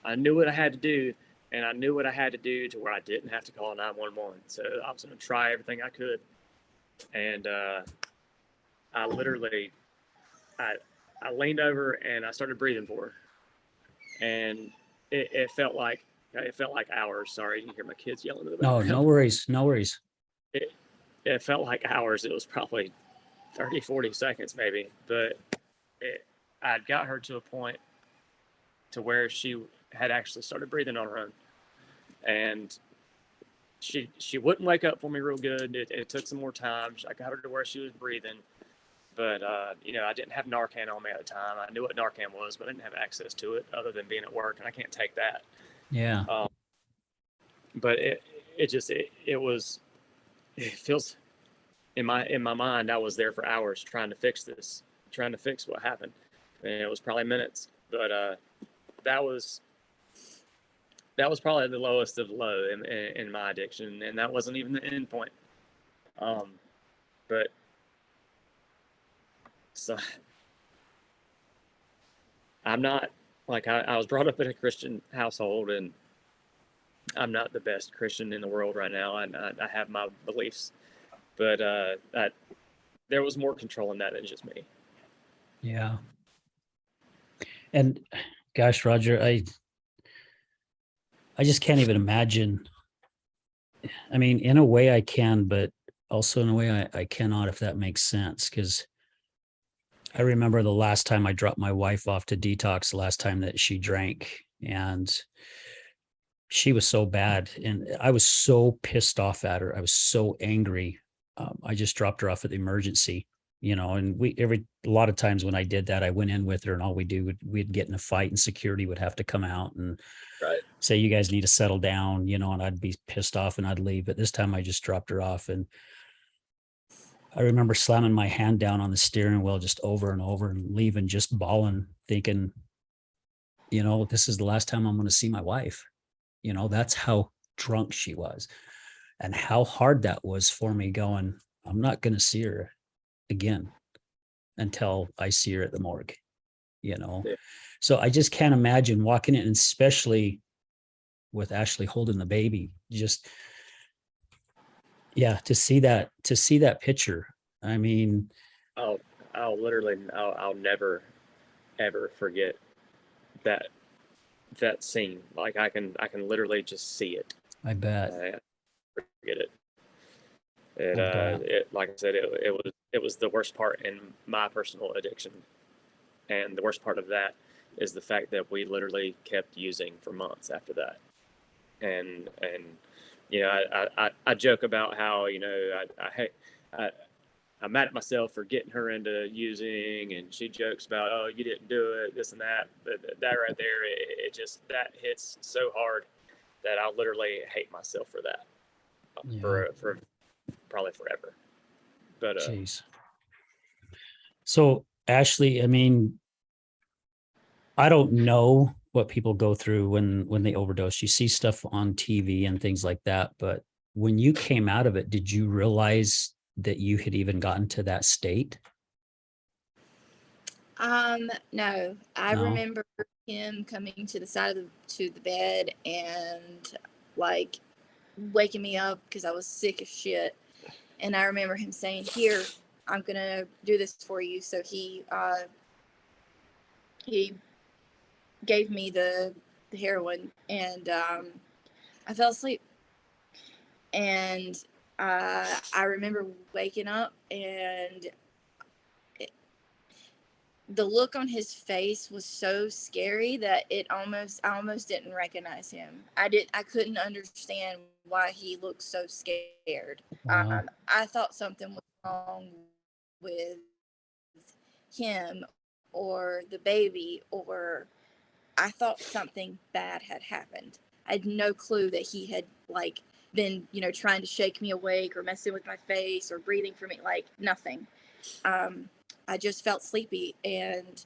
I knew what I had to do, and I knew what I had to do to where I didn't have to call 911. So I was going to try everything I could. And I literally, I leaned over and I started breathing for her. And it felt like hours. Sorry, you can hear my kids yelling in the background. No worries. No worries. It felt like hours. It was probably 30, 40 seconds maybe. But I'd got her to a point to where she had actually started breathing on her own. And she wouldn't wake up for me real good. It took some more time. I got her to where she was breathing. But, I didn't have Narcan on me at the time. I knew what Narcan was, but I didn't have access to it other than being at work, and I can't take that. Yeah. But it feels in my mind, I was there for hours trying to fix what happened. And it was probably minutes, but that was probably the lowest of low in my addiction, and that wasn't even the end point. But so I'm not, like, I was brought up in a Christian household, and I'm not the best Christian in the world right now. I have my beliefs, but there was more control in that than just me. Yeah. And gosh, Roger, I just can't even imagine. I mean, in a way I can, but also in a way I cannot, if that makes sense. Because I remember the last time I dropped my wife off to detox, the last time that she drank, and she was so bad. And I was so pissed off at her. I was so angry. I just dropped her off at the emergency, and a lot of times when I did that, I went in with her, and all we'd get in a fight, and security would have to come out and say, you guys need to settle down, and I'd be pissed off and I'd leave. But this time I just dropped her off, and I remember slamming my hand down on the steering wheel just over and over and leaving, just bawling, thinking, this is the last time I'm going to see my wife. That's how drunk she was, and how hard that was for me, going, I'm not going to see her again until I see her at the morgue, Yeah. So I just can't imagine walking in, especially with Ashley holding the baby, just, to see that picture. I mean, I'll never ever forget that scene. Like I can literally just see it. I bet. Forget it. It like I said, it was the worst part in my personal addiction, and the worst part of that is the fact that we literally kept using for months after that. And I joke about how I'm mad at myself for getting her into using, and she jokes about, oh, you didn't do it, this and that. But that right there, it just, that hits so hard that I'll literally hate myself for that, for probably forever. But jeez. So Ashley, I mean, I don't know what people go through when they overdose. You see stuff on TV and things like that, but when you came out of it, did you realize that you had even gotten to that state? No. I remember him coming to the side of the bed and like waking me up because I was sick as shit. And I remember him saying, "Here, I'm gonna do this for you." So he gave me the heroin, and I fell asleep. And I remember waking up, and the look on his face was so scary that I almost didn't recognize him. I couldn't understand why he looked so scared. Wow. I thought something was wrong with him or the baby, or I thought something bad had happened. I had no clue that he had like been, you know, trying to shake me awake or messing with my face or breathing for me, like nothing. I just felt sleepy, and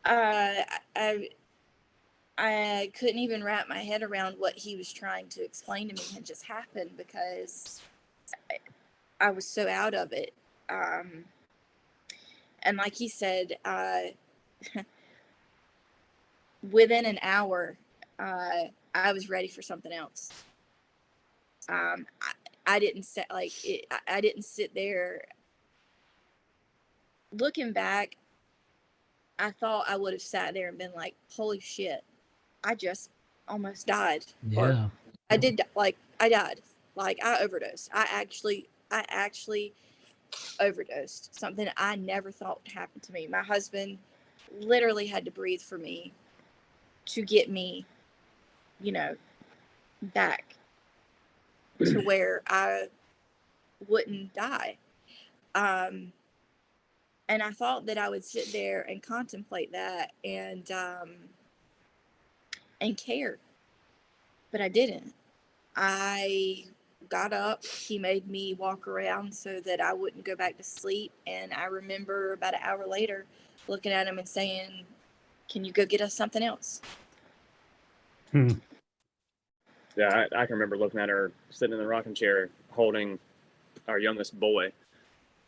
I couldn't even wrap my head around what he was trying to explain to me had just happened, because I was so out of it. And like he said, within an hour, I was ready for something else. I didn't sit like it, I didn't sit there. Looking back, I thought I would have sat there and been like, "Holy shit, I just almost died." Or Yeah. I did, like I died, like I overdosed. I actually overdosed. Something I never thought would happen to me. My husband literally had to breathe for me to get me, you know, back to where I wouldn't die. And I thought that I would sit there and contemplate that and care, but I didn't. I got up. He made me walk around so that I wouldn't go back to sleep. And I remember about an hour later looking at him and saying, "Can you go get us something else?" Yeah, I can remember looking at her sitting in the rocking chair holding our youngest boy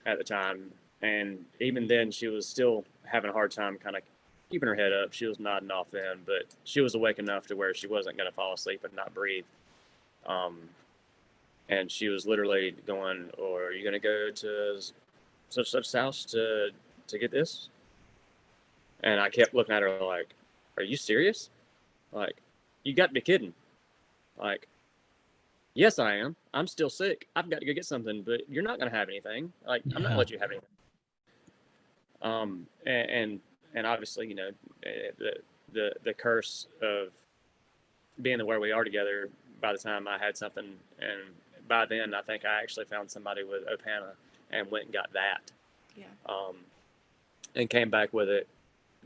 at the time. And even then, she was still having a hard time kind of keeping her head up. She was nodding off then, but she was awake enough to where she wasn't going to fall asleep and not breathe. And she was literally going, "Or are you going to go to such house to get this?" And I kept looking at her like, "Are you serious? Like, you got to be kidding." Like, "Yes, I am. I'm still sick. I've got to go get something, but you're not going to have anything. Like, I'm not going to let you have anything." And obviously, you know, the curse of being where we are together, by the time I had something, and by then I think I actually found somebody with Opana and went and got that. Yeah. And came back with it,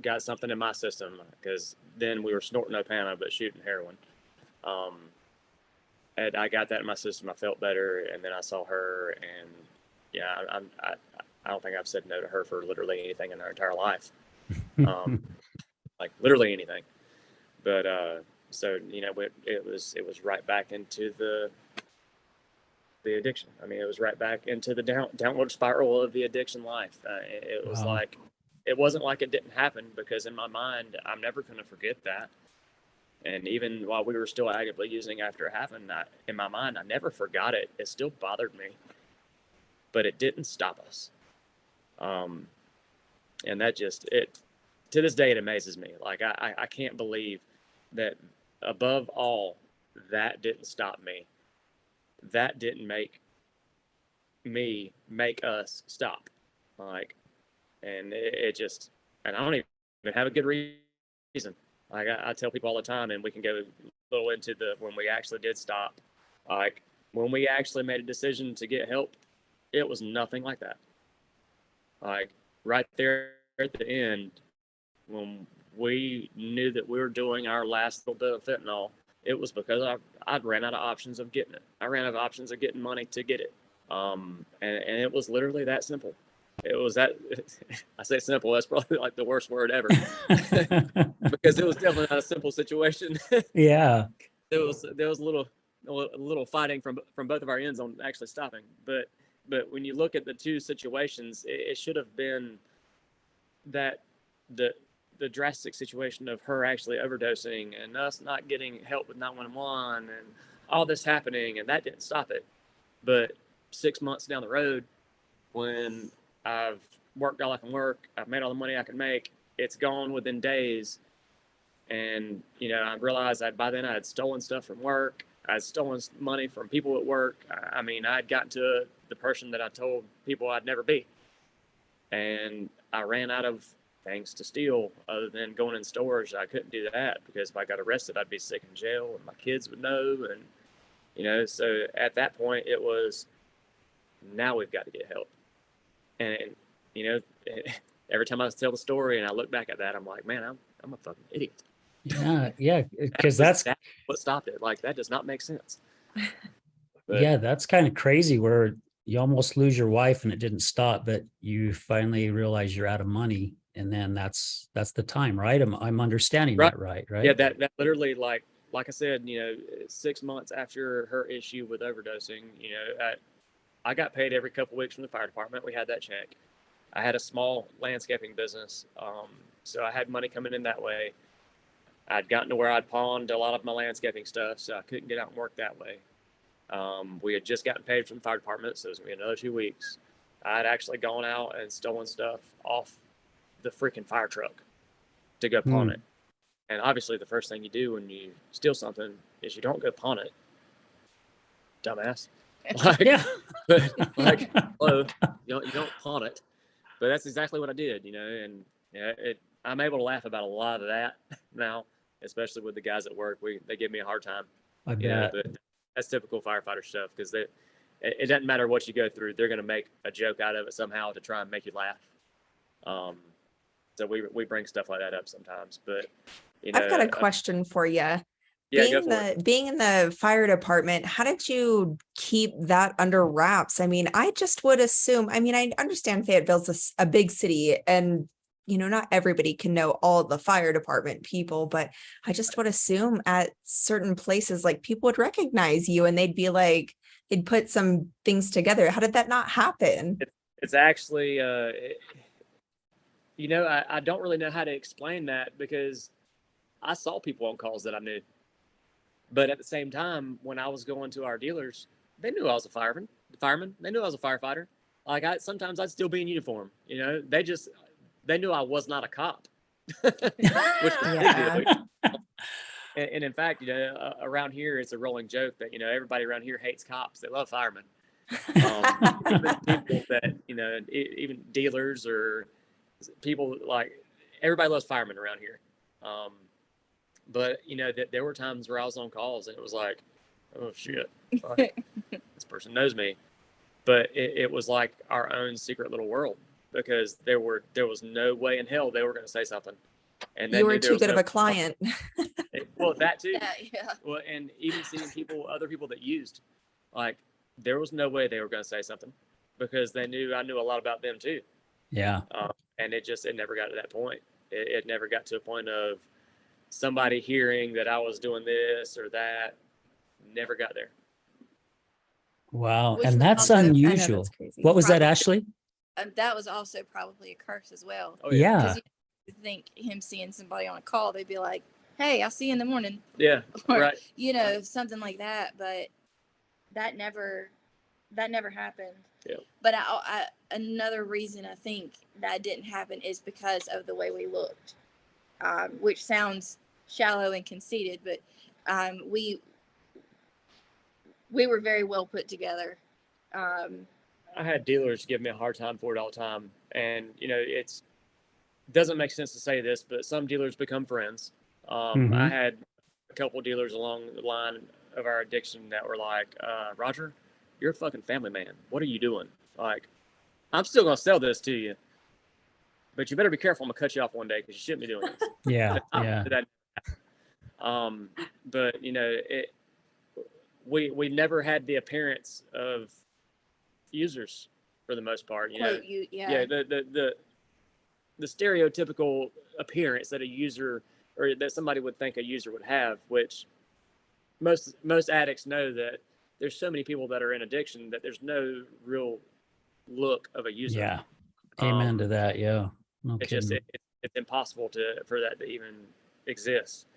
got something in my system, because then we were snorting Opana but shooting heroin. And I got that in my system. I felt better, and then I saw her, and yeah, I don't think I've said no to her for literally anything in her entire life, like literally anything. But so you know, it was right back into the addiction. I mean, it was right back into the downward spiral of the addiction life. It was Wow. like, it wasn't like it didn't happen, because in my mind, I'm never going to forget that. And even while we were still actively using after it happened, in my mind, I never forgot it. It still bothered me, but it didn't stop us. And that just, to this day, it amazes me. Like, I can't believe that above all, that didn't stop me. That didn't make us stop. Like, and it just, and I don't even have a good reason. Like, I tell people all the time, and we can go a little into when we actually did stop. Like, when we actually made a decision to get help, it was nothing like that. Like, right there at the end, when we knew that we were doing our last little bit of fentanyl, it was because I'd ran out of options of getting it. I ran out of options of getting money to get it. And it was literally that simple. It was that, I say simple, that's probably like the worst word ever, because it was definitely not a simple situation. Yeah. there was a little fighting from both of our ends on actually stopping. But when you look at the two situations, it should have been that the drastic situation of her actually overdosing and us not getting help with 911 and all this happening, and that didn't stop it. But 6 months down the road, when I've worked all I can work, I've made all the money I can make, it's gone within days. And, you know, I realized that by then I had stolen stuff from work. I had stolen money from people at work. I mean, I had gotten to the person that I told people I'd never be. And I ran out of things to steal other than going in stores. I couldn't do that, because if I got arrested, I'd be sick in jail and my kids would know. And, you know, so at that point it was, now we've got to get help. And you know, every time I tell the story and I look back at that, I'm like, man, I'm a fucking idiot. Yeah, because that's what stopped it. Like, that does not make sense. But yeah, that's kind of crazy where you almost lose your wife and it didn't stop, but you finally realize you're out of money, and then that's the time, right? I'm understanding Right. that right? yeah, that literally, like I said, 6 months after her issue with overdosing, I got paid every couple weeks from the fire department. We had that check. I had a small landscaping business, so I had money coming in that way. I'd gotten to where I'd pawned a lot of my landscaping stuff, so I couldn't get out and work that way. We had just gotten paid from the fire department, so it was going to be another 2 weeks. I had actually gone out and stolen stuff off the freaking fire truck to go pawn it. And obviously, the first thing you do when you steal something is you don't go pawn it, dumbass. Yeah. Like, hello, you don't pawn it. But that's exactly what I did, and I'm able to laugh about a lot of that now, especially with the guys at work. They give me a hard time. I bet. But that's typical firefighter stuff, because it doesn't matter what you go through. They're going to make a joke out of it somehow to try and make you laugh. So we bring stuff like that up sometimes. But I've got a question for you. Yeah, Being in the fire department, how did you keep that under wraps? I mean, I just would assume, I understand Fayetteville's a big city, and not everybody can know all the fire department people, but I just would assume at certain places, like, people would recognize you and they'd be like, they'd put some things together. How did that not happen? It's actually, I don't really know how to explain that, because I saw people on calls that I knew. But at the same time, when I was going to our dealers, they knew I was a fireman. They knew I was a firefighter. Like, sometimes I'd still be in uniform. They knew I was not a cop, which was a big deal. And in fact, around here, it's a rolling joke that everybody around here hates cops. They love firemen. Even people that even dealers or people, like, everybody loves firemen around here. But there were times where I was on calls and it was like, oh shit, this person knows me. But it was like our own secret little world, because there was no way in hell they were going to say something. And you were too good of a client. Well, that too. Yeah. Well, and even seeing other people that used, like, there was no way they were going to say something, because they knew I knew a lot about them too. Yeah. And it never got to that point. It never got to a point of somebody hearing that I was doing this or that. Never got there. Wow. Which and was that's also- I know, unusual. that's crazy. What was that, Probably- Ashley? That was also probably a curse as well. Oh, Yeah. Because you think him seeing somebody on a call, they'd be like, hey, I'll see you in the morning. Yeah. Or, Right. something like that. But that never happened. Yeah. But another reason I think that didn't happen is because of the way we looked, which sounds shallow and conceited, but we were very well put together. I had dealers give me a hard time for it all the time. And, it doesn't make sense to say this, but some dealers become friends. I had a couple of dealers along the line of our addiction that were like, Roger, you're a fucking family man. What are you doing? Like, I'm still going to sell this to you, but you better be careful. I'm going to cut you off one day, because you shouldn't be doing this. Yeah. Yeah. But, we never had the appearance of users for the most part. Yeah. The stereotypical appearance that a user, or that somebody would think a user would have, which most addicts know that there's so many people that are in addiction that there's no real look of a user. Yeah. Amen to that. Yeah. No It's kidding. it's impossible for that to even exist.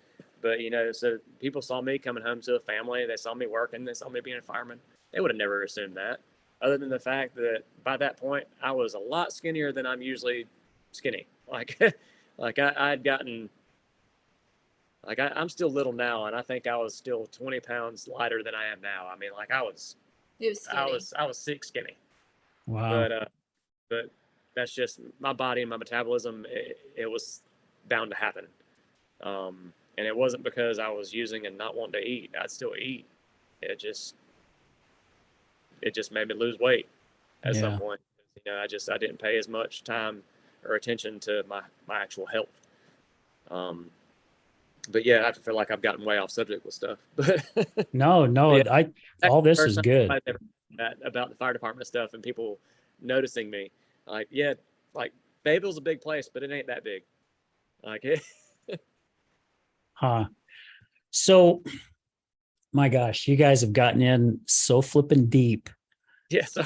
But so people saw me coming home to a family, they saw me working, they saw me being a fireman. They would have never assumed that, other than the fact that by that point I was a lot skinnier than I'm usually skinny. Like I'd gotten, like, I'm still little now, and I think I was still 20 pounds lighter than I am now. I mean, like, It was skinny. I was sick skinny. Wow. But that's just my body and my metabolism. It was bound to happen. And it wasn't because I was using and not wanting to eat. I'd still eat. It just made me lose weight at some point. I didn't pay as much time or attention to my actual health. but yeah, I feel like I've gotten way off subject with stuff. But No, yeah, all this is first time good. I ever that about the fire department stuff and people noticing me. Like, yeah, like Fayetteville's a big place, but it ain't that big. Like, Huh. So, my gosh, you guys have gotten in so flipping deep. yes.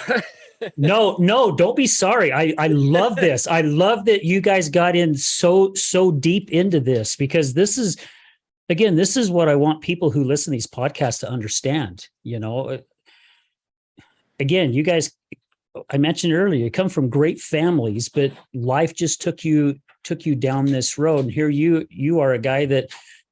No, don't be sorry. I love this. I love that you guys got in so deep into this, because this is what I want people who listen to these podcasts to understand. Again, you guys, I mentioned earlier, you come from great families, but life just took you down this road. And here you are a guy that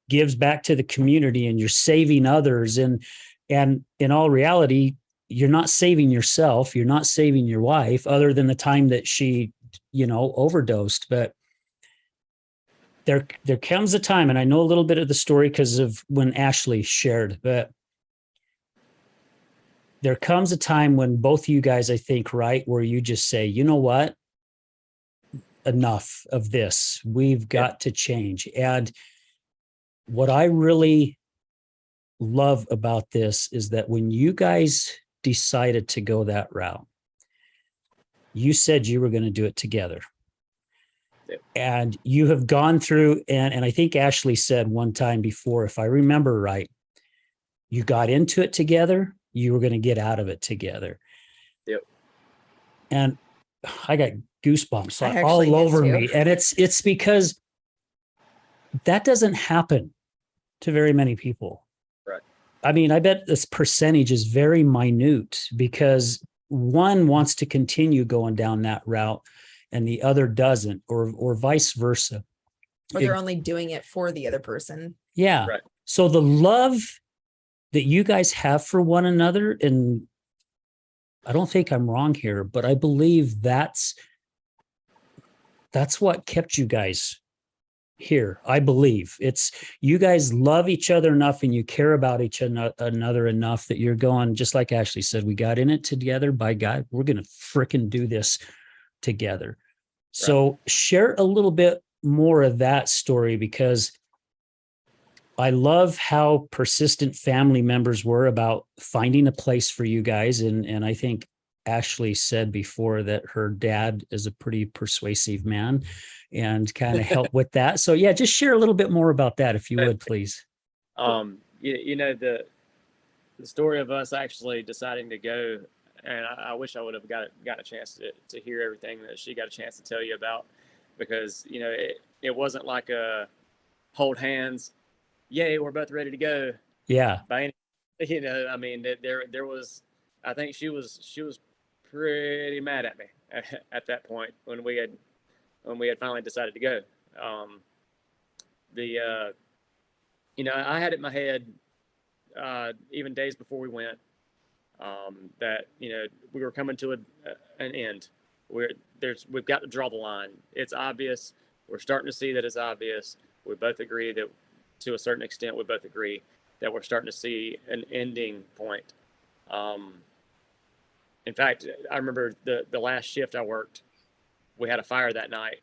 gives back to the community, and you're saving others. And in all reality, you're not saving yourself. You're not saving your wife, other than the time that she, overdosed. But there comes a time, and I know a little bit of the story because of when Ashley shared, but there comes a time when both of you guys, I think, right, where you just say, you know what? Enough of this. We've got to change. And what I really love about this is that when you guys decided to go that route, you said you were going to do it together. And you have gone through, and I think Ashley said one time before, if I remember right, you got into it together, you were going to get out of it together. Yep. And I got goosebumps I all actually did over too. me. And it's because that doesn't happen to very many people. Right. I mean, I bet this percentage is very minute, because one wants to continue going down that route and the other doesn't, or vice versa. Or they're only doing it for the other person. Yeah. Right. So the love that you guys have for one another, and I don't think I'm wrong here, but I believe that's what kept you guys here. I believe it's you guys love each other enough, and you care about each another enough that you're going, just like Ashley said, we got in it together. By God, we're going to fricking do this together. So share a little bit more of that story, because I love how persistent family members were about finding a place for you guys. And I think Ashley said before that her dad is a pretty persuasive man and kind of helped with that. So yeah, just share a little bit more about that, if you would, please. The story of us actually deciding to go, and I wish I would have got a chance to hear everything that she got a chance to tell you about, because it wasn't like a hold hands, yay, we're both ready to go. Yeah. By any, I mean, there was, I think she was pretty mad at me at that point when we had finally decided to go. I had it in my head, even days before we went, that we were coming to an end. We've got to draw the line. It's obvious. We're starting to see that it's obvious. We both agree that, to a certain extent, we both agree that we're starting to see an ending point. In fact, I remember the last shift I worked, we had a fire that night,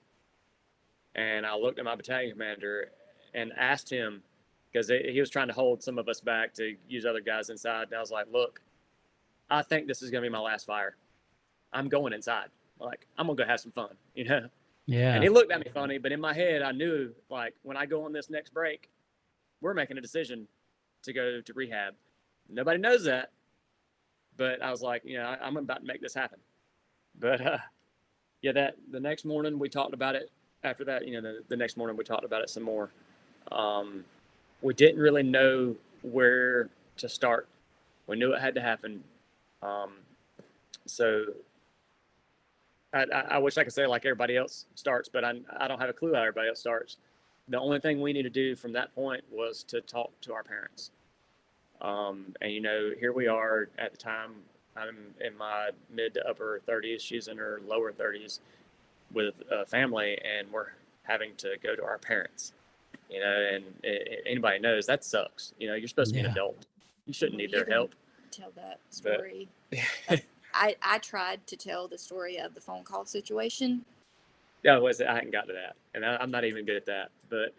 and I looked at my battalion commander and asked him, because he was trying to hold some of us back to use other guys inside. And I was like, look, I think this is going to be my last fire. I'm going inside. Like, I'm going to go have some fun, Yeah. And he looked at me funny, but in my head, I knew, like, when I go on this next break, we're making a decision to go to rehab. Nobody knows that, but I was like, I'm about to make this happen. But the next morning we talked about it. After that, the next morning we talked about it some more. We didn't really know where to start. We knew it had to happen. So I wish I could say like everybody else starts, but I don't have a clue how everybody else starts. The only thing we need to do from that point was to talk to our parents. And here we are at the time. I'm in my mid to upper 30s. She's in her lower 30s with a family, and we're having to go to our parents. And anybody knows that sucks. You're supposed to be an adult. You shouldn't need their help. Tell that story. I tried to tell the story of the phone call situation. Yeah, I hadn't got to that, and I'm not even good at that. But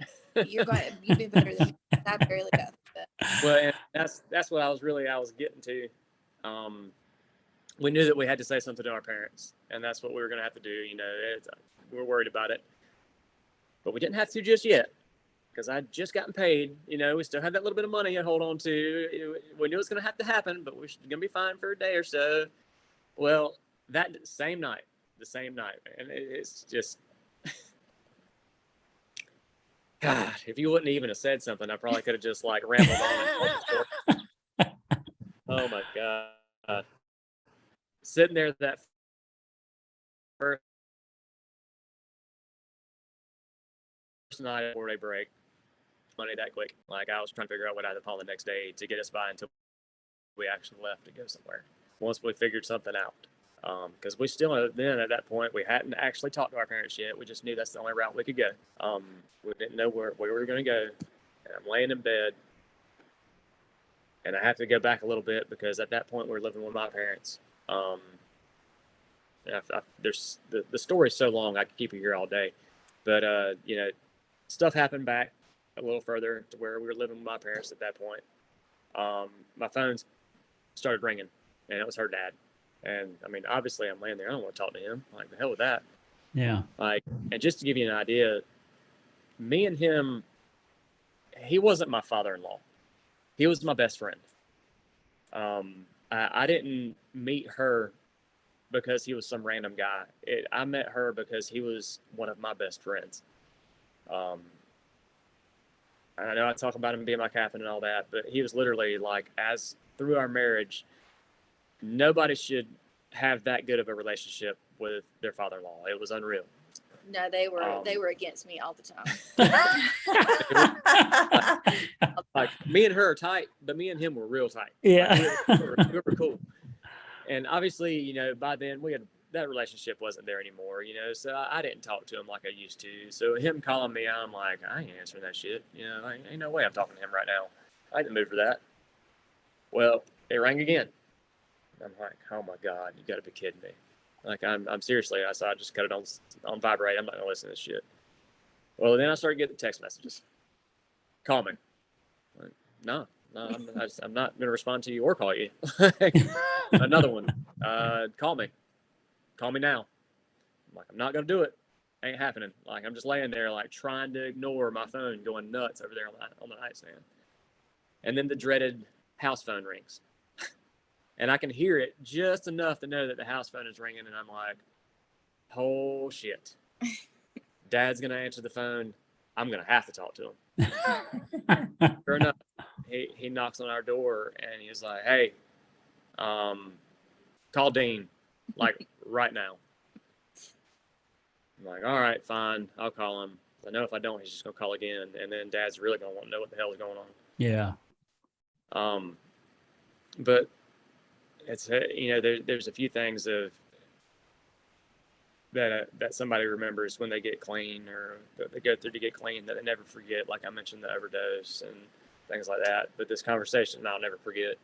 You've been better than me. I barely got that. well, and that's what I was getting to. We knew that we had to say something to our parents, and that's what we were going to have to do. We were worried about it, but we didn't have to just yet, because I'd just gotten paid. We still had that little bit of money to hold on to. We knew it was going to have to happen, but we're going to be fine for a day or so. Well, the same night, and it's just, God, if you wouldn't even have said something, I probably could have just like rambled on. Oh my God. Sitting there that first night before they break, money that quick. Like, I was trying to figure out what I had to call the next day to get us by until we actually left to go somewhere. Once we figured something out. Because we still, then at that point, we hadn't actually talked to our parents yet. We just knew that's the only route we could go. We didn't know where we were going to go. And I'm laying in bed. And I have to go back a little bit, because at that point we were living with my parents. There's the story's so long I could keep you here all day. But stuff happened back a little further to where we were living with my parents at that point. My phone started ringing, and it was her dad. And I mean, obviously I'm laying there. I don't want to talk to him. Like, the hell with that. Yeah. And just to give you an idea, me and him, he wasn't my father-in-law. He was my best friend. I didn't meet her because he was some random guy. I met her because he was one of my best friends. I know I talk about him being my captain and all that, but he was literally like, as through our marriage, nobody should have that good of a relationship with their father-in-law. It was unreal. No, they were against me all the time. Like, me and her are tight, but me and him were real tight. Yeah. Like, we were cool. And obviously, by then that relationship wasn't there anymore, so I didn't talk to him like I used to. So him calling me, I'm like, I ain't answering that shit. Ain't no way I'm talking to him right now. I didn't move for that. Well, it rang again. I'm like, oh my God, you gotta be kidding me. Like, I'm seriously, I just cut it on vibrate. I'm not gonna listen to this shit. Well, then I started getting text messages. Call me. Like, no, I'm not gonna respond to you or call you. Another one. Call me now. I'm like, I'm not gonna do it. Ain't happening. Like, I'm just laying there, like, trying to ignore my phone going nuts over there on the nightstand. And then the dreaded house phone rings. And I can hear it just enough to know that the house phone is ringing. And I'm like, oh shit. Dad's going to answer the phone. I'm going to have to talk to him. Sure enough, he knocks on our door and he's like, hey, call Dean, like, right now. I'm like, all right, fine. I'll call him. I know if I don't, he's just going to call again. And then Dad's really going to want to know what the hell is going on. Yeah. But it's, there's a few things that somebody remembers when they get clean, or that they go through to get clean, that they never forget. Like I mentioned, the overdose and things like that. But this conversation I'll never forget.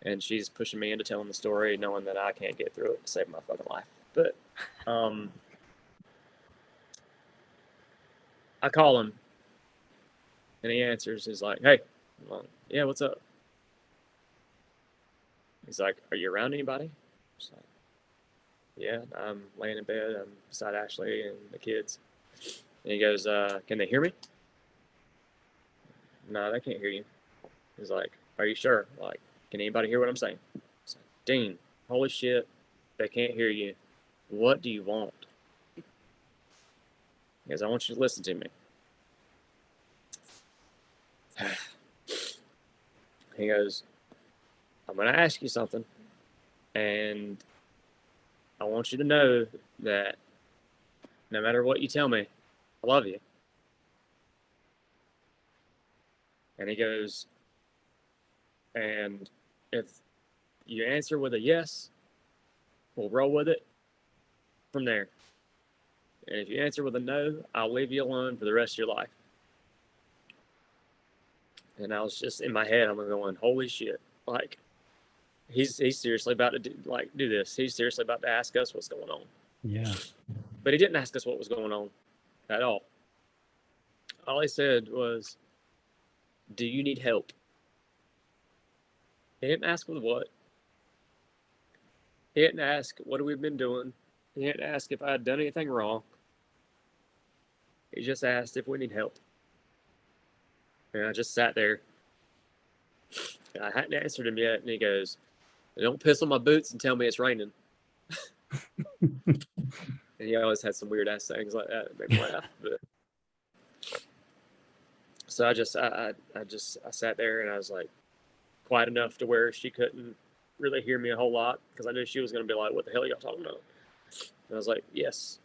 And she's pushing me into telling the story, knowing that I can't get through it to save my fucking life. But I call him, and he answers. He's like, hey. I'm like, yeah, what's up? He's like, are you around anybody? I was like, yeah, I'm laying in bed. I'm beside Ashley and the kids. And he goes, can they hear me? No, they can't hear you. He's like, are you sure? Like, can anybody hear what I'm saying? I was like, Dean, holy shit, they can't hear you. What do you want? He goes, I want you to listen to me. He goes, I'm going to ask you something, and I want you to know that no matter what you tell me, I love you. And he goes, and if you answer with a yes, we'll roll with it from there. And if you answer with a no, I'll leave you alone for the rest of your life. And I was just in my head, I'm going, holy shit. Like, he's seriously about to do this. He's seriously about to ask us what's going on. Yeah. But he didn't ask us what was going on at all. All he said was, "Do you need help?" He didn't ask with what. He didn't ask what we've been doing. He didn't ask if I had done anything wrong. He just asked if we need help. And I just sat there. And I hadn't answered him yet. And he goes, "Don't piss on my boots and tell me it's raining." And he always had some weird ass things like that that made me laugh. But so I sat there and I was like, quiet enough to where she couldn't really hear me a whole lot, because I knew she was going to be like, "What the hell are y'all talking about?" And I was like, "Yes."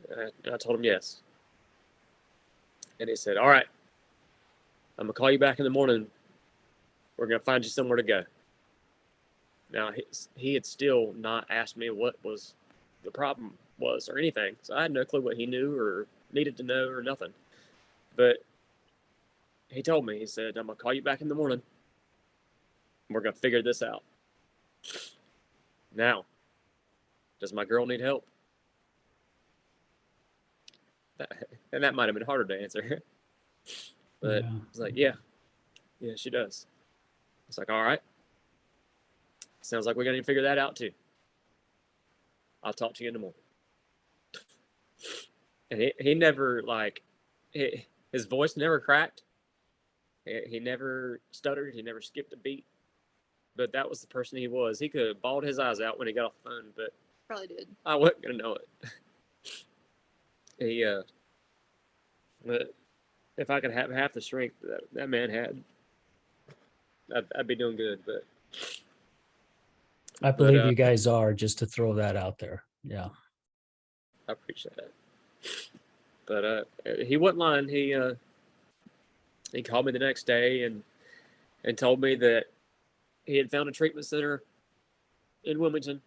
And I told him yes. And he said, "All right, I'm going to call you back in the morning. We're going to find you somewhere to go." Now, he had still not asked me what was the problem was or anything. So I had no clue what he knew or needed to know or nothing. But he told me, he said, "I'm going to call you back in the morning. We're going to figure this out." Now, does my girl need help? And that might have been harder to answer. But Yeah. it's like, yeah, she does. It's like, all right. Sounds like we're going to figure that out too. I'll talk to you in the morning. And he never, like, his voice never cracked. He never stuttered. He never skipped a beat. But that was the person he was. He could have bawled his eyes out when he got off the phone, but Probably did. I wasn't going to know it. But if I could have half the strength that man had, I'd be doing good. But I believe you guys are, just to throw that out there. Yeah. I appreciate that. But he wasn't lying. He called me the next day and told me that he had found a treatment center in Wilmington.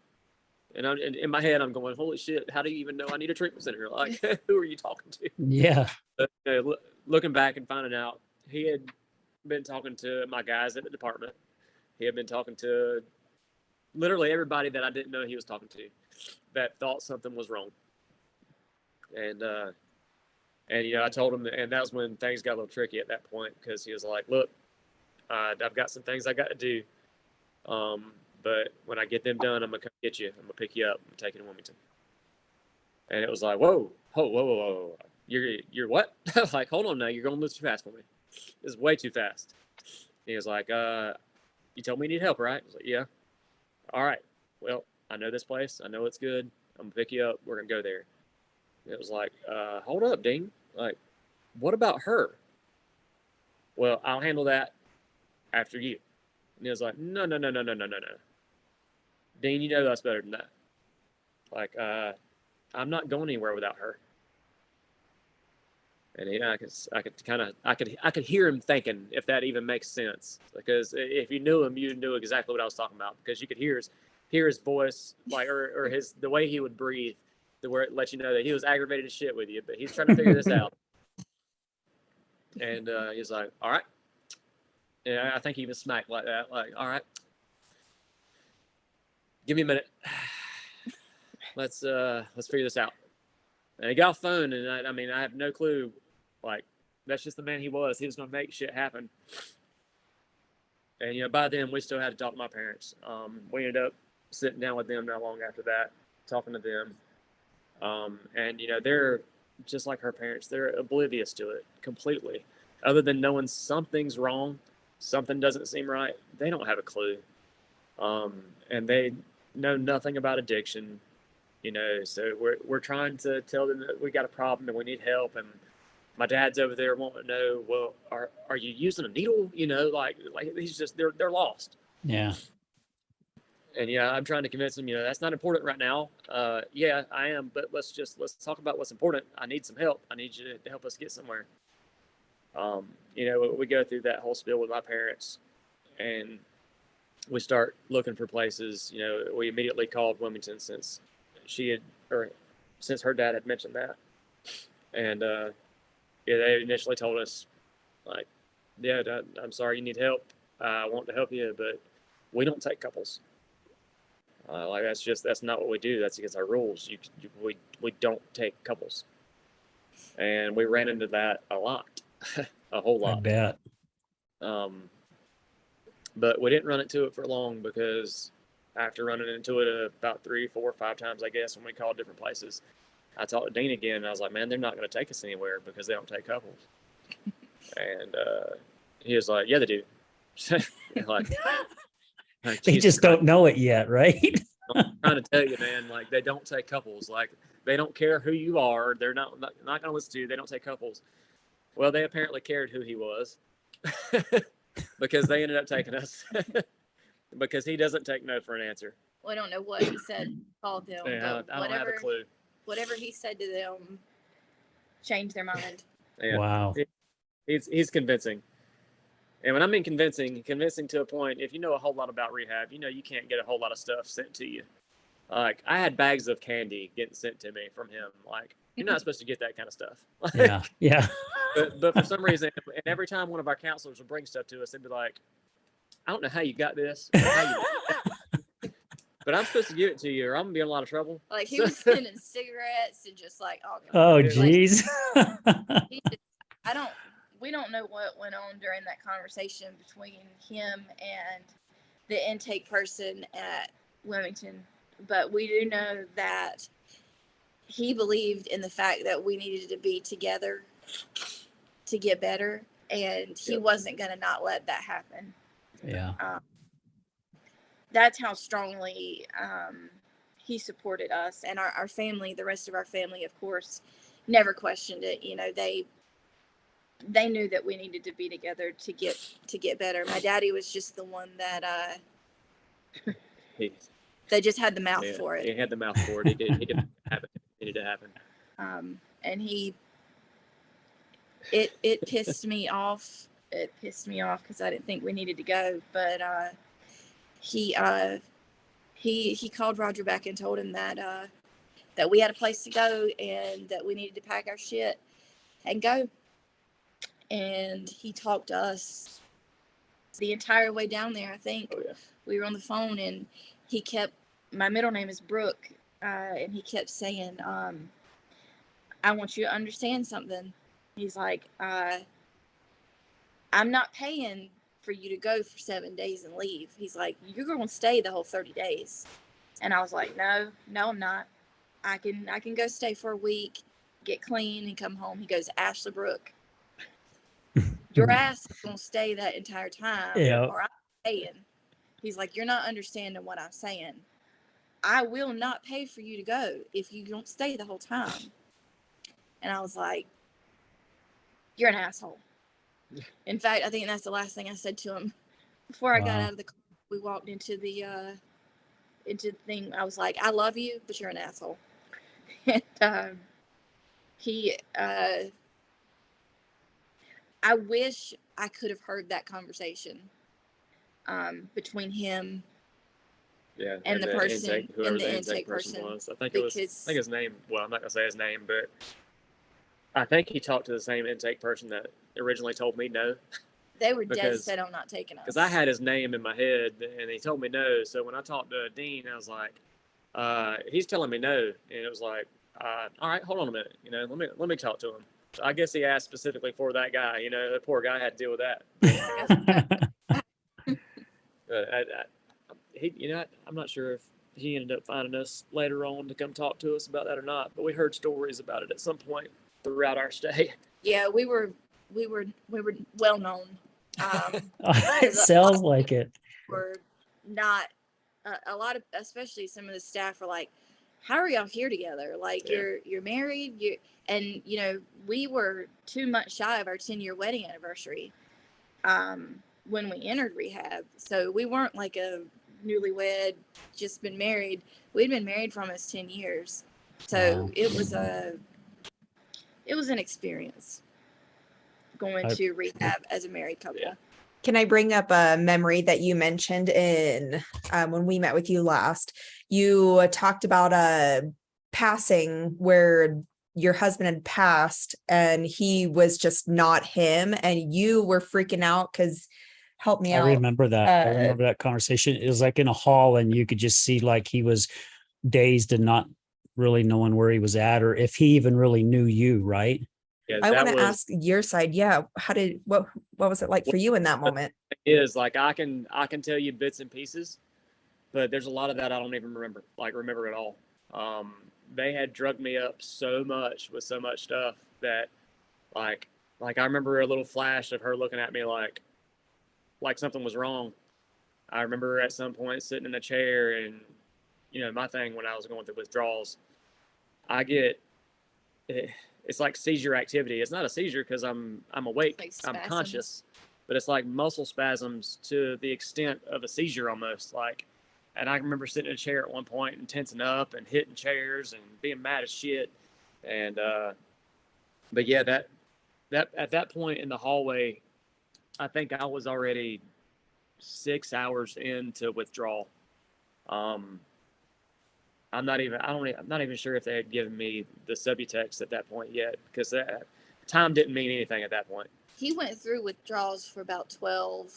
And in my head, I'm going, "Holy shit, how do you even know I need a treatment center? Like, who are you talking to?" Yeah. But, looking back and finding out, he had been talking to my guys at the department. He had been talking to literally everybody that I didn't know he was talking to that thought something was wrong. And I told him, and that was when things got a little tricky at that point, because he was like, "Look, I've got some things I got to do. But when I get them done, I'm going to come get you. I'm going to pick you up and take you to Wilmington." And it was like, whoa. You're what? Like, hold on now. You're going to move too fast for me. This is way too fast. He was like, "You told me you need help, right?" I was like, "Yeah." "All right. Well, I know this place. I know it's good. I'm going to pick you up. We're going to go there." It was like, hold up, Dean. Like, what about her? "Well, I'll handle that after you." And he was like, No. "Dean, you know that's better than that. Like, I'm not going anywhere without her." And I could hear him thinking, if that even makes sense, because if you knew him, you knew exactly what I was talking about, because you could hear his voice, like, or the way he would breathe, to where it lets you know that he was aggravated as shit with you, but he's trying to figure this out. And he's like, "All right." And I think he even smacked like that, like, "All right, give me a minute. Let's figure this out." And he got off the phone, and I have no clue. Like, that's just the man he was. He was going to make shit happen. And by then we still had to talk to my parents. We ended up sitting down with them not long after that, talking to them. And they're just like her parents. They're oblivious to it completely. Other than knowing something's wrong, something doesn't seem right, they don't have a clue. And they know nothing about addiction. So we're trying to tell them that we got a problem and we need help. And my dad's over there wanting to know, "Well, are you using a needle?" Like he's just, they're lost. Yeah. And I'm trying to convince them, that's not important right now. Yeah, I am, but let's talk about what's important. I need some help. I need you to help us get somewhere. We go through that whole spiel with my parents, and we start looking for places. We immediately called Wilmington, since her dad had mentioned that. And they initially told us, like, "Yeah, Dad, I'm sorry you need help. I want to help you, but we don't take couples." Like that's not what we do. That's against our rules. We don't take couples, and we ran into that a lot, a whole I lot. bet. But we didn't run into it for long, because after running into it about 3, 4, 5 times, I guess, when we called different places, I talked to Dean again, and I was like, man, they're not going to take us anywhere because they don't take couples. And he was like, yeah, they do. like They just don't know it yet, right? I'm trying to tell you, man, like, they don't take couples. Like, they don't care who you are. They're not going to listen to you. They don't take couples. Well, they apparently cared who he was because they ended up taking us because he doesn't take no for an answer. Well, I don't know what he said, called them. Yeah, I don't have a clue. Whatever he said to them changed their mind. Yeah. Wow. He's convincing. And when I mean convincing to a point, if you know a whole lot about rehab, you know you can't get a whole lot of stuff sent to you. Like, I had bags of candy getting sent to me from him. Like, you're not supposed to get that kind of stuff. Yeah. But for some reason, and every time one of our counselors would bring stuff to us, they'd be like, I don't know how you got this, or how you but I'm supposed to give it to you, or I'm gonna be in a lot of trouble. Like, he was sending cigarettes and just like, Oh, geez. We don't know what went on during that conversation between him and the intake person at Wilmington, but we do know that he believed in the fact that we needed to be together to get better, and he wasn't going to not let that happen. Yeah. That's how strongly he supported us, and our family, the rest of our family, of course, never questioned it. You know, they knew that we needed to be together to get better. My daddy was just the one that they just had the mouth for it. He had the mouth for it. He didn't happen. It needed to happen. And it pissed me off. It pissed me off because I didn't think we needed to go. But he called Roger back and told him that we had a place to go and that we needed to pack our shit and go. And he talked to us the entire way down there. I think we were on the phone, and he kept, my middle name is Brooke, and he kept saying, I want you to understand something. He's like, I'm not paying for you to go for 7 days and leave. He's like, you're going to stay the whole 30 days. And I was like, no, I'm not. I can go stay for a week, get clean, and come home. He goes, Ashley Brooke, your ass is going to stay that entire time, or I'm paying. He's like, you're not understanding what I'm saying. I will not pay for you to go if you don't stay the whole time. And I was like, you're an asshole. In fact, I think that's the last thing I said to him. Before I got out of the car, we walked into the thing. I was like, I love you, but you're an asshole. And I wish I could have heard that conversation between him and the person, whoever and the intake person was. I think his name. Well, I'm not gonna say his name, but I think he talked to the same intake person that originally told me no. They were dead set on not taking us. Because I had his name in my head, and he told me no. So when I talked to Dean, I was like, he's telling me no, and it was like, all right, hold on a minute. You know, let me talk to him. So I guess he asked specifically for that guy. You know, the poor guy had to deal with that. I'm not sure if he ended up finding us later on to come talk to us about that or not. But we heard stories about it at some point throughout our stay. Yeah, we were well known. It sounds like it. We're not a lot of, especially some of the staff are like, how are y'all here together? Like, you're married, and you know, we were 2 months shy of our 10-year wedding anniversary when we entered rehab. So we weren't like a newlywed, just been married. We'd been married for almost 10 years. So it was an experience going to rehab as a married couple. Yeah. Can I bring up a memory that you mentioned in when we met with you last? You talked about a passing where your husband had passed and he was just not him, and you were freaking out because help me I out. remember that. I remember that conversation. It was like in a hall, and you could just see like he was dazed and not really knowing where he was at, or if he even really knew you, right? Yeah, I that want to was ask your side. Yeah. What was it like for you in that moment? is like I can tell you bits and pieces, but there's a lot of that I don't even remember at all. They had drugged me up so much with so much stuff that like I remember a little flash of her looking at me like something was wrong. I remember at some point sitting in a chair, and my thing when I was going through withdrawals, I get it's like seizure activity. It's not a seizure because I'm awake, Like I'm spasms. conscious, but it's like muscle spasms to the extent of a seizure almost. Like, and I remember sitting in a chair at one point and tensing up and hitting chairs and being mad as shit. And but yeah, that at that point in the hallway, I think I was already 6 hours into withdrawal. I'm not even sure if they had given me the Subutex at that point yet, because time didn't mean anything at that point. He went through withdrawals for about 12,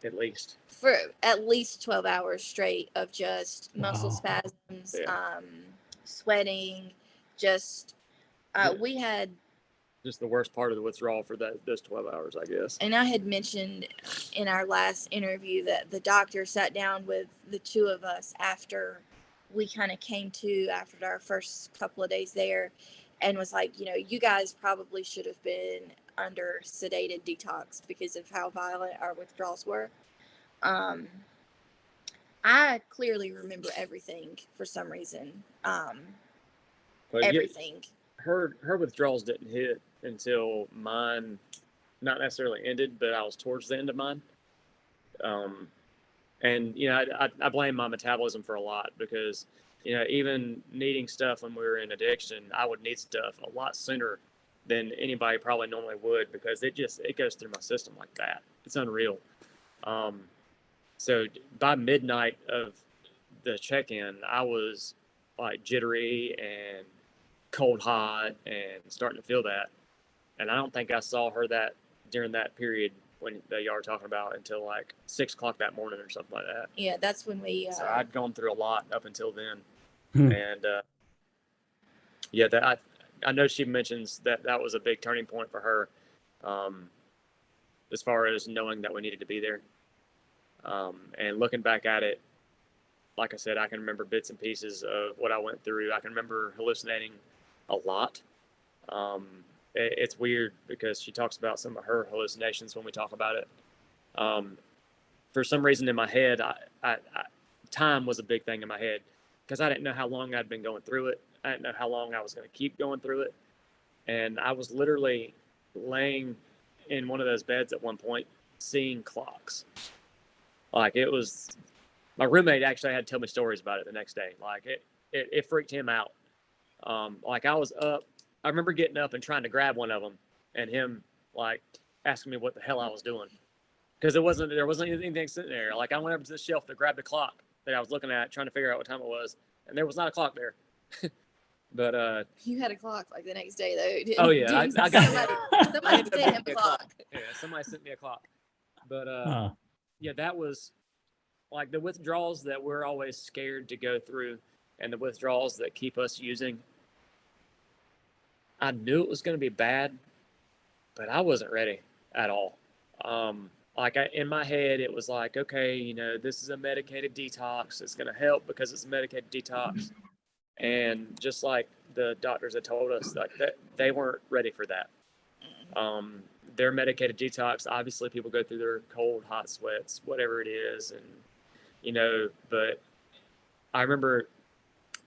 At least. for at least 12 hours straight of just muscle Wow. spasms, Yeah. sweating, just, we had, Just the worst part of the withdrawal for those 12 hours, I guess. and I had mentioned in our last interview that the doctor sat down with the two of us after we kind of came to after our first couple of days there, and was like, you guys probably should have been under sedated detox because of how violent our withdrawals were. I clearly remember everything for some reason. But Everything. her withdrawals didn't hit until mine, not necessarily ended, but I was towards the end of mine. And I blame my metabolism for a lot, because even needing stuff when we were in addiction, I would need stuff a lot sooner than anybody probably normally would, because it goes through my system like that. It's unreal. So by midnight of the check-in, I was like jittery and cold hot and starting to feel that. And I don't think I saw her that during that period that y'all were talking about until like 6 o'clock that morning or something like that. Yeah, that's when we. So I'd gone through a lot up until then. Hmm. And yeah, I know she mentions that was a big turning point for her, as far as knowing that we needed to be there. And looking back at it, like I said, I can remember bits and pieces of what I went through. I can remember hallucinating a lot. It's weird because she talks about some of her hallucinations when we talk about it. For some reason in my head, I time was a big thing in my head, because I didn't know how long I'd been going through it. I didn't know how long I was going to keep going through it. And I was literally laying in one of those beds at one point, seeing clocks. Like, it was, my roommate actually had to tell me stories about it the next day. Like, it freaked him out. Like, I was up, I remember getting up and trying to grab one of them, and him like asking me what the hell I was doing, because there wasn't anything sitting there. Like, I went over to the shelf to grab the clock that I was looking at, trying to figure out what time it was, and there was not a clock there. But You had a clock like the next day though. Didn't, oh yeah, I got somebody sent him a clock. Yeah, somebody sent me a clock. But yeah, that was like the withdrawals that we're always scared to go through, and the withdrawals that keep us using. I knew it was going to be bad, but I wasn't ready at all. Like, in my head, it was like, okay, this is a medicated detox. It's going to help because it's a medicated detox. And just like the doctors had told us, like, that they weren't ready for that. Their medicated detox, obviously people go through their cold, hot sweats, whatever it is. And, but I remember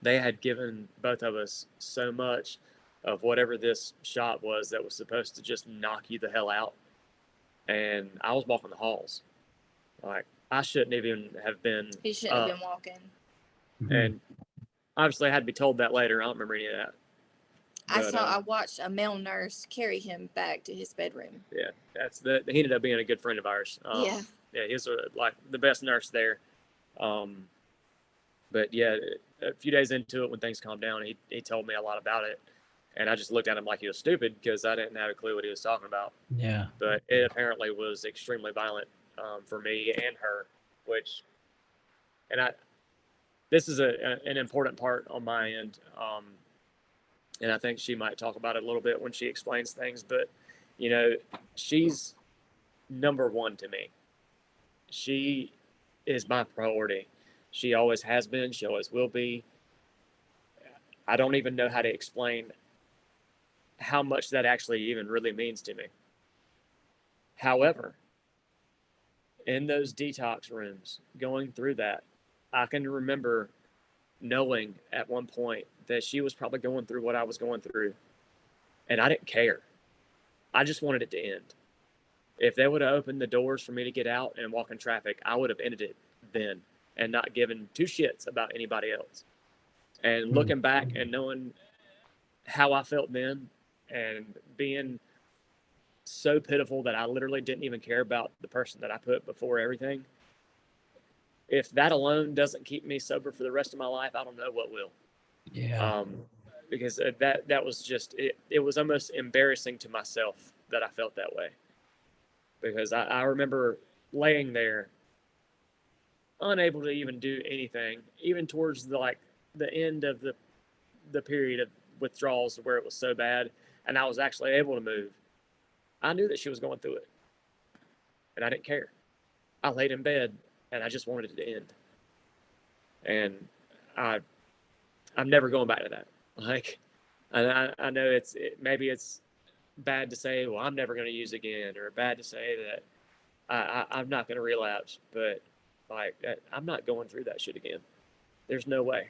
they had given both of us so much of whatever this shot was that was supposed to just knock you the hell out. And I was walking the halls. Like, I shouldn't even have been. He shouldn't have been walking. And obviously I had to be told that later. I don't remember any of that. But, I watched a male nurse carry him back to his bedroom. Yeah, he ended up being a good friend of ours. Yeah, he was like the best nurse there. But yeah, a few days into it, when things calmed down, he told me a lot about it. And I just looked at him like he was stupid, because I didn't have a clue what he was talking about. Yeah. But it apparently was extremely violent. for me and her, this is an important part on my end. And I think she might talk about it a little bit when she explains things, but she's number one to me. She is my priority. She always has been. She always will be. I don't even know how to explain how much that actually even really means to me. However, in those detox rooms, going through that, I can remember knowing at one point that she was probably going through what I was going through, and I didn't care. I just wanted it to end. If they would have opened the doors for me to get out and walk in traffic, I would have ended it then and not given two shits about anybody else. And looking back and knowing how I felt then and being so pitiful that I literally didn't even care about the person that I put before everything. If that alone doesn't keep me sober for the rest of my life, I don't know what will. Yeah. Because that was just, it was almost embarrassing to myself that I felt that way. Because I remember laying there unable to even do anything, even towards the end of the period of withdrawals where it was so bad and I was actually able to move. I knew that she was going through it and I didn't care. I laid in bed and I just wanted it to end. And I'm never going back to that. I know maybe it's bad to say, well, I'm never going to use again, or bad to say that I'm not going to relapse, but I'm not going through that shit again. There's no way.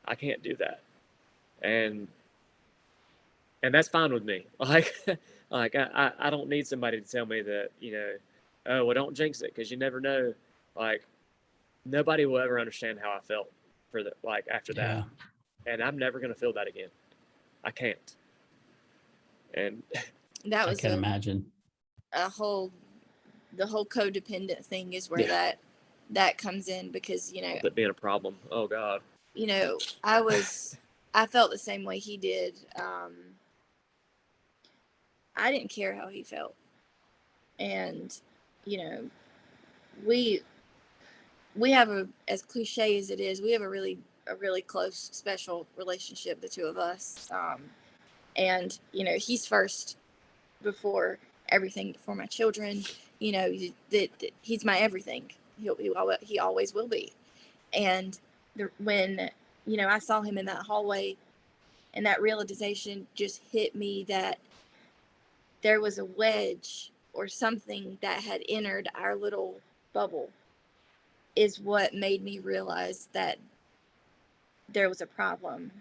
I can't do that. And that's fine with me. I don't need somebody to tell me that, oh, well, don't jinx it, because you never know. Nobody will ever understand how I felt after that. And I'm never going to feel that again. I can't. And that I was can imagine. the whole codependent thing is where that comes in, because that being a problem. Oh God. I felt the same way he did. I didn't care how he felt, and we have as cliche as it is, we have a really close, special relationship, the two of us. And he's first before everything, before my children. That he's my everything. He always will be. And when I saw him in that hallway, and that realization just hit me that there was a wedge or something that had entered our little bubble, is what made me realize that there was a problem,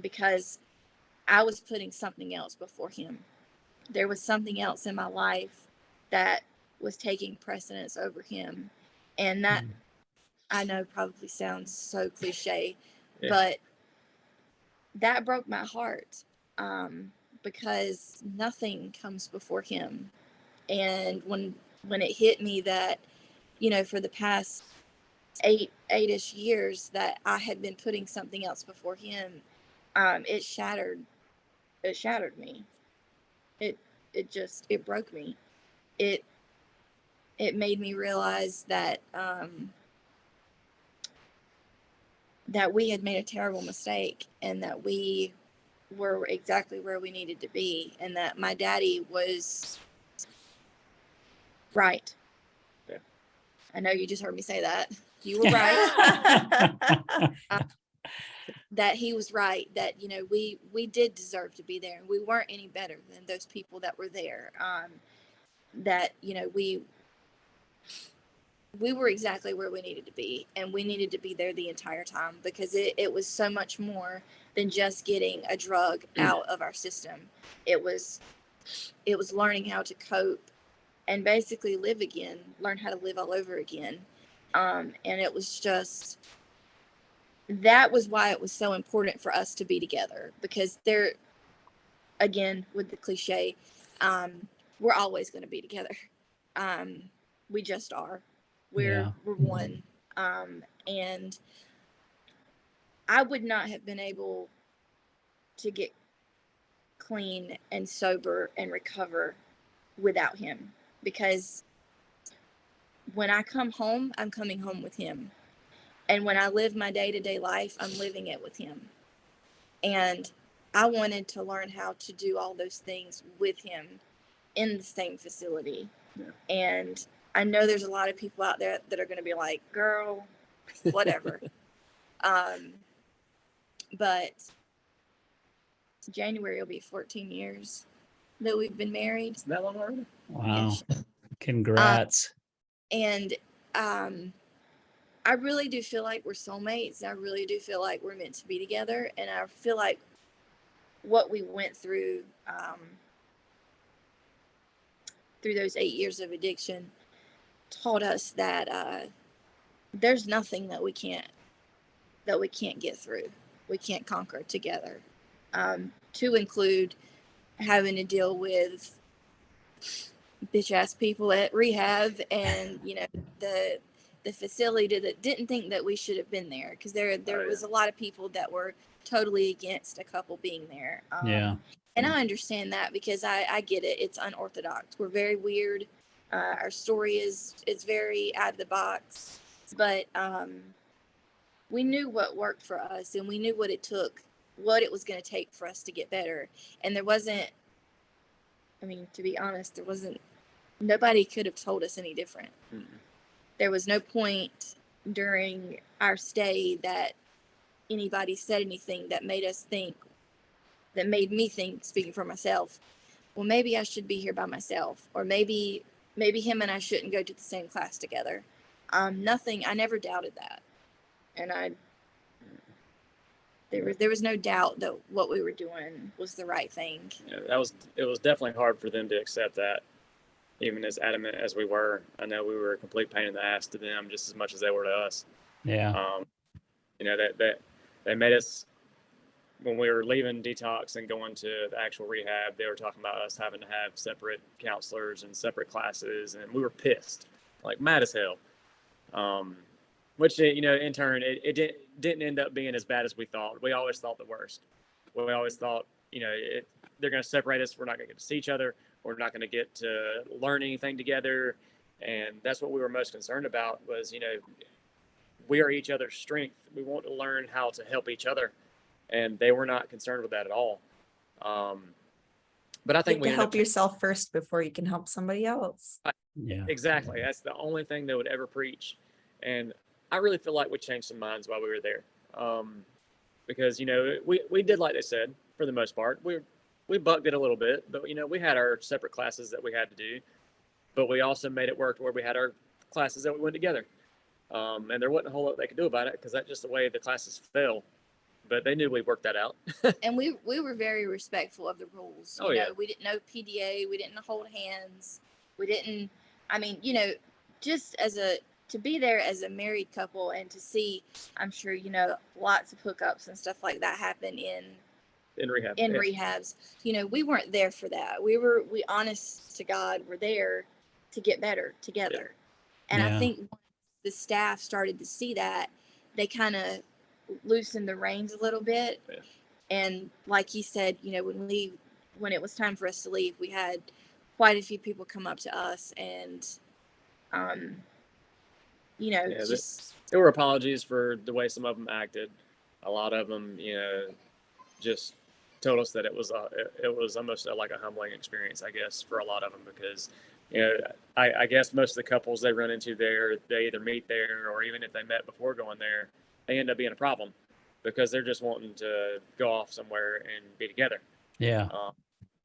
because I was putting something else before him. There was something else in my life that was taking precedence over him. And that, I know, probably sounds so cliche, but that broke my heart, because nothing comes before him. And when it hit me that, for the past eight-ish years that I had been putting something else before him, it shattered me. It broke me. It made me realize that that we had made a terrible mistake, and that we were exactly where we needed to be, and that my daddy was right. Yeah. I know you just heard me say that. You were right. That he was right, that we did deserve to be there, and we weren't any better than those people that were there. That we were exactly where we needed to be, and we needed to be there the entire time, because it was so much more than just getting a drug out of our system. It was learning how to cope and basically live again, learn how to live all over again. And it was just, that was why it was so important for us to be together, because there, again, with the cliche, we're always going to be together. We just are. We're one. And I would not have been able to get clean and sober and recover without him, because when I come home, I'm coming home with him. And when I live my day-to-day life, I'm living it with him. And I wanted to learn how to do all those things with him in the same facility. Yeah. And I know there's a lot of people out there that are going to be like, girl, whatever. But January will be 14 years that we've been married. Isn't that long already? Wow. Congrats. And I really do feel like we're soulmates. I really do feel like we're meant to be together. And I feel like what we went through those 8 years of addiction taught us that there's nothing that we can't get through. We can't conquer together. To include having to deal with bitch ass people at rehab, and the facility that didn't think that we should have been there, because there was a lot of people that were totally against a couple being there. Yeah. And I understand that, because I get it. It's unorthodox. We're very weird. Our story is very out of the box, but we knew what worked for us, and we knew what it was going to take for us to get better. And there wasn't, I mean, to be honest, nobody could have told us any different. Mm-hmm. There was no point during our stay that anybody said anything that made me think, speaking for myself, well, maybe I should be here by myself, or maybe him and I shouldn't go to the same class together. Nothing. I never doubted that. And there was no doubt that what we were doing was the right thing. Yeah, it was definitely hard for them to accept that, even as adamant as we were. I know we were a complete pain in the ass to them just as much as they were to us. Yeah. That they made us, when we were leaving detox and going to the actual rehab, they were talking about us having to have separate counselors and separate classes, and we were pissed, like mad as hell. Which, in turn, it didn't end up being as bad as we thought. We always thought the worst. We always thought, they're going to separate us. We're not going to get to see each other. We're not going to get to learn anything together. And that's what we were most concerned about was, we are each other's strength. We want to learn how to help each other. And they were not concerned with that at all. But I think you have to help yourself first before you can help somebody else. Yeah, exactly. That's the only thing they would ever preach. And I really feel like we changed some minds while we were there. Because, we did, like they said, for the most part, we bucked it a little bit, but, we had our separate classes that we had to do, but we also made it work where we had our classes that we went together. And there wasn't a whole lot they could do about it, because that's just the way the classes fell. But they knew we worked that out. And we were very respectful of the rules. Yeah. We didn't know PDA. We didn't hold hands. We didn't, just to be there as a married couple and to see, I'm sure, lots of hookups and stuff like that happen in rehab. Rehabs. We weren't there for that. We honest to God, were there to get better together. Yeah. And I think once the staff started to see that, they kind of loosened the reins a little bit. Yeah. And like he said, when it was time for us to leave, we had quite a few people come up to us and there were apologies for the way some of them acted. A lot of them, just told us that it was almost like a humbling experience, I guess, for a lot of them, because, I guess most of the couples they run into there, they either meet there, or even if they met before going there, they end up being a problem because they're just wanting to go off somewhere and be together. Yeah.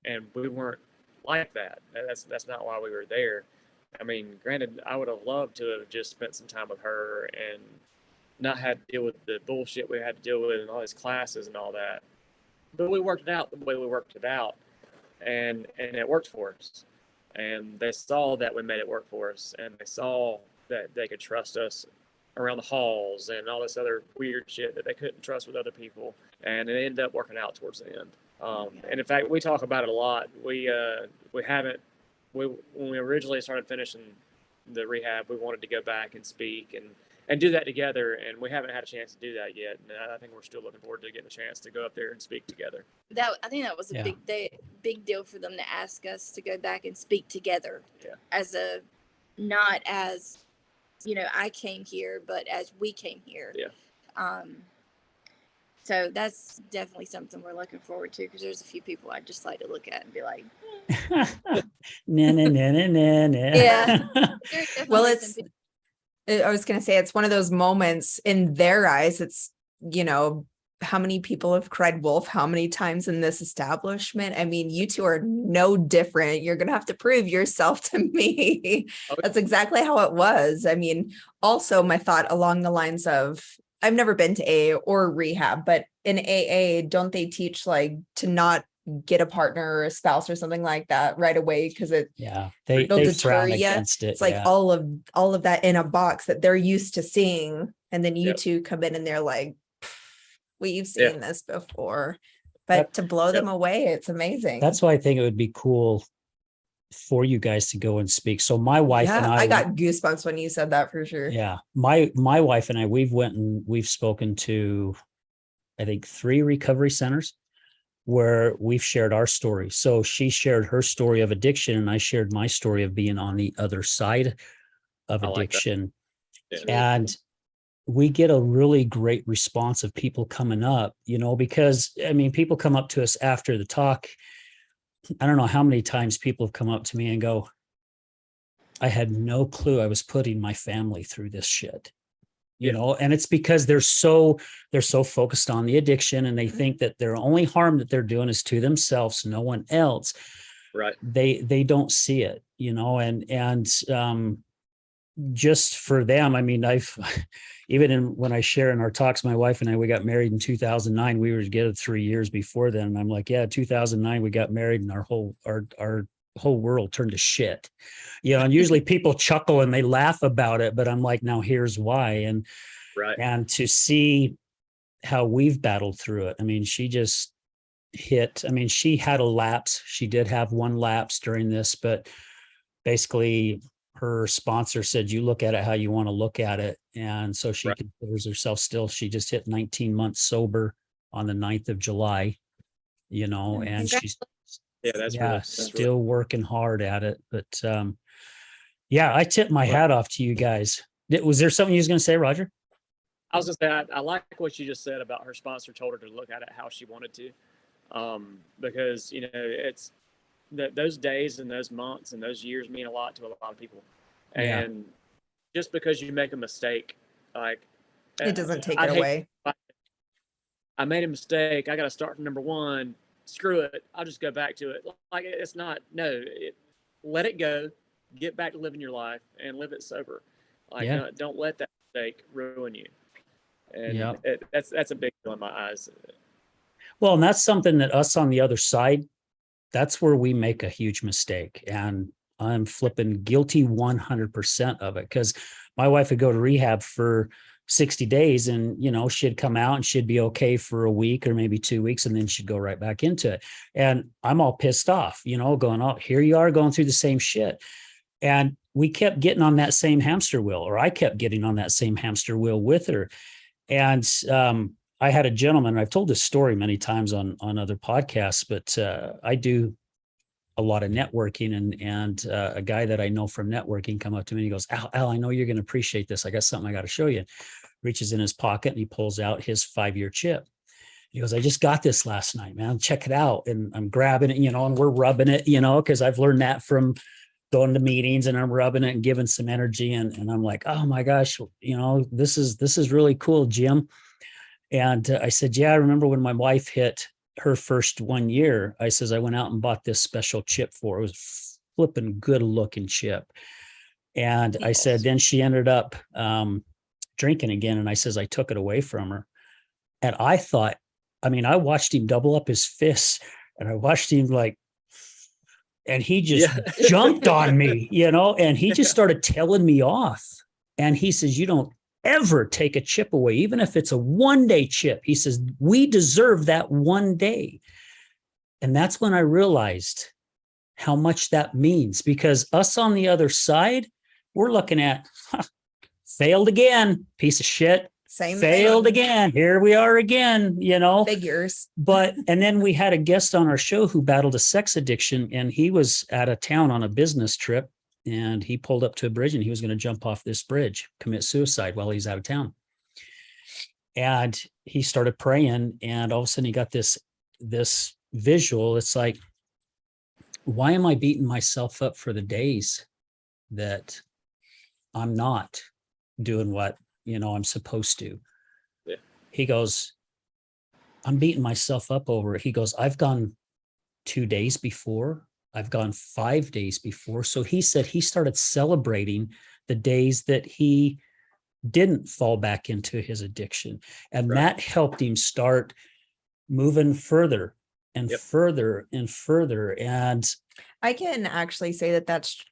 And we weren't like that. That's not why we were there. I mean, granted, I would have loved to have just spent some time with her and not had to deal with the bullshit we had to deal with and all these classes and all that. But we worked it out the way we worked it out, and it worked for us. And they saw that we made it work for us, and they saw that they could trust us around the halls and all this other weird shit that they couldn't trust with other people. And it ended up working out towards the end. And in fact, we talk about it a lot. When we originally started finishing the rehab, we wanted to go back and speak and do that together, and we haven't had a chance to do that yet. And I think we're still looking forward to getting a chance to go up there and speak together. I think that was a big deal for them to ask us to go back and speak together, not as I came here, but as we came here. Yeah. So that's definitely something we're looking forward to, because there's a few people I'd just like to look at and be like, Nah, nah, nah, nah, nah, nah. Yeah. there's Well, definitely some people. I was going to say, it's one of those moments in their eyes. It's, how many people have cried wolf, how many times in this establishment? I mean, you two are no different. You're going to have to prove yourself to me. That's exactly how it was. I mean, also my thought along the lines of, I've never been to AA or rehab, but in AA, don't they teach like to not get a partner or a spouse or something like that right away? Because they deter frown you. against it. It's like all of that in a box that they're used to seeing. And then you two come in and they're like, we've seen this before, but to blow them away, it's amazing. That's why I think it would be cool for you guys to go and speak. So my wife and I got goosebumps when you said that, for sure. Yeah. My wife and I, we've spoken to, I think, 3 recovery centers where we've shared our story. So she shared her story of addiction and I shared my story of being on the other side of addiction. And we get a really great response of people coming up, because people come up to us after the talk. I don't know how many times people have come up to me and go, I had no clue I was putting my family through this shit, and it's because they're so focused on the addiction and they think that their only harm that they're doing is to themselves, no one else. Right. They don't see it, and just for them, I've even when I share in our talks, my wife and I, we got married in 2009. We were together 3 years before then. And I'm like, 2009, we got married and our whole world turned to shit, and usually people chuckle and they laugh about it, but I'm like, now here's why. And to see how we've battled through it. She just she had a lapse. She did have one lapse during this, but basically her sponsor said, you look at it how you want to look at it. And so she considers herself she just hit 19 months sober on the 9th of July, and she's still working hard at it. But I tip my hat off to you guys. Was there something you was going to say, Roger? I was going to say, I like what you just said about her sponsor told her to look at it how she wanted to. Because, it's those days and those months and those years mean a lot to a lot of people. And just because you make a mistake, like it doesn't take it away. I made a mistake. I got to start from number 1. Screw it. I'll just go back to it. Like it's not, let it go, get back to living your life and live it sober. Like don't let that mistake ruin you. And that's a big deal in my eyes. Well, and that's something that us on the other side, that's where we make a huge mistake. And I'm flipping guilty 100% of it, because my wife would go to rehab for 60 days and, she'd come out and she'd be okay for a week or maybe 2 weeks. And then she'd go right back into it. And I'm all pissed off, going, oh, here you are going through the same shit. And we kept getting on that same hamster wheel, or I kept getting on that same hamster wheel with her. And, I had a gentleman, I've told this story many times on other podcasts, but I do a lot of networking, and a guy that I know from networking come up to me and he goes, Al, I know you're going to appreciate this. I got something I got to show you. Reaches in his pocket and he pulls out his 5-year chip. He goes, I just got this last night, man. Check it out. And I'm grabbing it, and we're rubbing it, because I've learned that from going to meetings, and I'm rubbing it and giving some energy. And I'm like, oh my gosh, this is really cool, Jim. And I said, I remember when my wife hit her first 1 year, I says, I went out and bought this special chip for her. It was flipping good looking chip. And I said, then she ended up drinking again. And I says, I took it away from her. And I thought, I watched him double up his fists, and I watched him and he just jumped on me, and he just started telling me off. And he says, you don't ever take a chip away, even if it's a 1-day chip. He says, we deserve that 1 day. And that's when I realized how much that means, because us on the other side, we're looking at failed again, piece of shit. Failed again. Here we are again, Figures. And then we had a guest on our show who battled a sex addiction, and he was out of town on a business trip. and he pulled up to a bridge and he was going to jump off this bridge, commit suicide while he's out of town. And he started praying, and all of a sudden he got this visual. It's like, why am I beating myself up for the days that I'm not doing what, I'm supposed to? Yeah. He goes, I'm beating myself up over it. He goes, I've gone 2 days before. I've gone 5 days before. So he said he started celebrating the days that he didn't fall back into his addiction. And that helped him start moving further and further and further. And I can actually say that that's,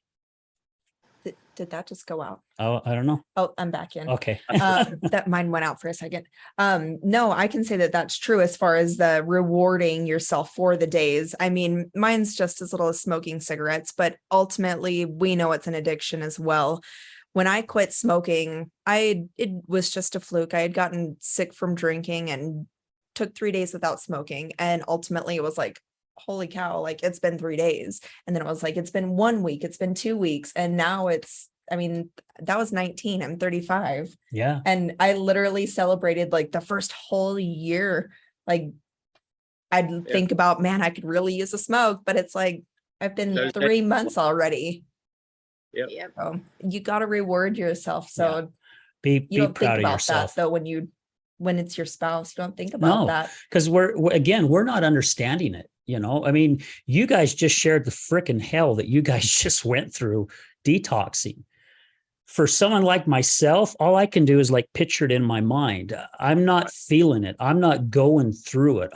did that just go out? oh, I don't know. Oh, I'm back in. Okay. That mine went out for a second. No, I can say that that's true as far as the rewarding yourself for the days. I mean, mine's just as little as smoking cigarettes, but ultimately we know it's an addiction as well. When I quit smoking, it was just a fluke. I had gotten sick from drinking and took 3 days without smoking. And ultimately it was like, holy cow, like it's been 3 days. And then it was like, it's been 1 week, it's been 2 weeks. And now that was 19, I'm 35. Yeah. And I literally celebrated like the first whole year. Like I'd think about, man, I could really use a smoke, but it's like, I've been 3 months already. Yep. So you got to reward yourself. So Be you don't proud think of about yourself. that though, when it's your spouse, you don't think about that. Because we're not understanding it. I mean, you guys just shared the frickin' hell that you guys just went through detoxing. For someone like myself, all I can do is like picture it in my mind. I'm not feeling it. I'm not going through it.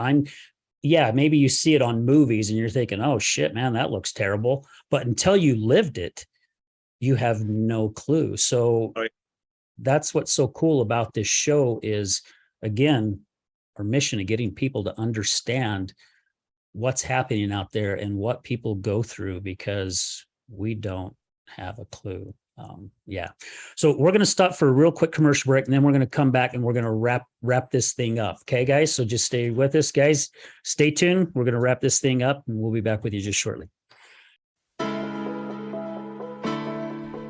Maybe you see it on movies and you're thinking, oh shit, man, that looks terrible. But until you lived it, you have no clue. So that's what's so cool about this show is, again, our mission of getting people to understand what's happening out there and what people go through, because we don't have a clue. So we're going to stop for a real quick commercial break, and then we're going to come back and we're going to wrap this thing up. Okay, guys? So just stay with us, guys. Stay tuned. We're going to wrap this thing up, and we'll be back with you just shortly.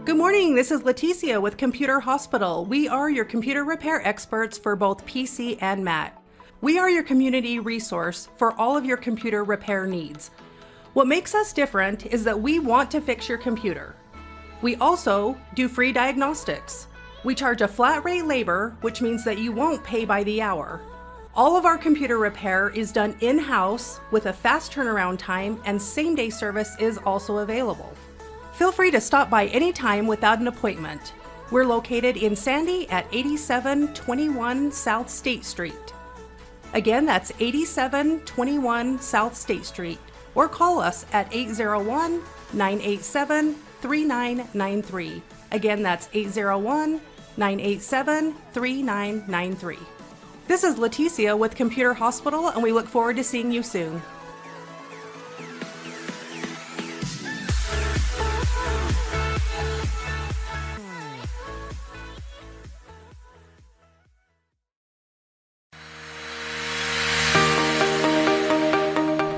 Good morning, this is Leticia with Computer Hospital. We are your computer repair experts for both PC and Mac. We are your community resource for all of your computer repair needs. What makes us different is that we want to fix your computer. We also do free diagnostics. We charge a flat rate labor, which means that you won't pay by the hour. All of our computer repair is done in-house with a fast turnaround time, and same-day service is also available. Feel free to stop by anytime without an appointment. We're located in Sandy at 8721 South State Street. Again, that's 8721 South State Street, or call us at 801-987-3993. Again, that's 801-987-3993. This is Leticia with Computer Hospital, and we look forward to seeing you soon.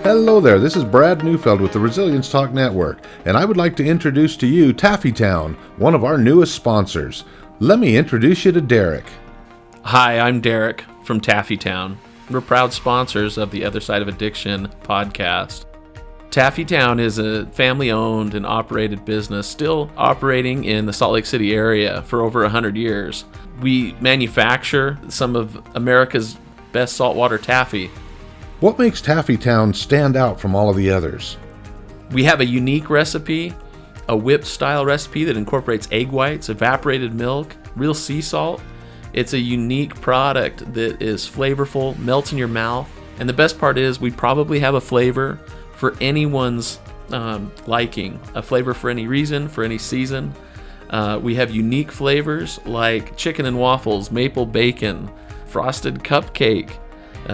Hello there, this is Brad Neufeld with the Resilience Talk Network, and I would like to introduce to you Taffytown, one of our newest sponsors. Let me introduce you to Derek. Hi, I'm Derek from Taffytown. We're proud sponsors of the Other Side of Addiction podcast. Taffytown is a family-owned and operated business still operating in the Salt Lake City area for over 100 years. We manufacture some of America's best saltwater taffy. What makes Taffytown stand out from all of the others? We have a unique recipe, a whipped-style recipe that incorporates egg whites, evaporated milk, real sea salt. It's a unique product that is flavorful, melts in your mouth, and the best part is we probably have a flavor for anyone's liking, a flavor for any reason, for any season. We have unique flavors like chicken and waffles, maple bacon, frosted cupcake.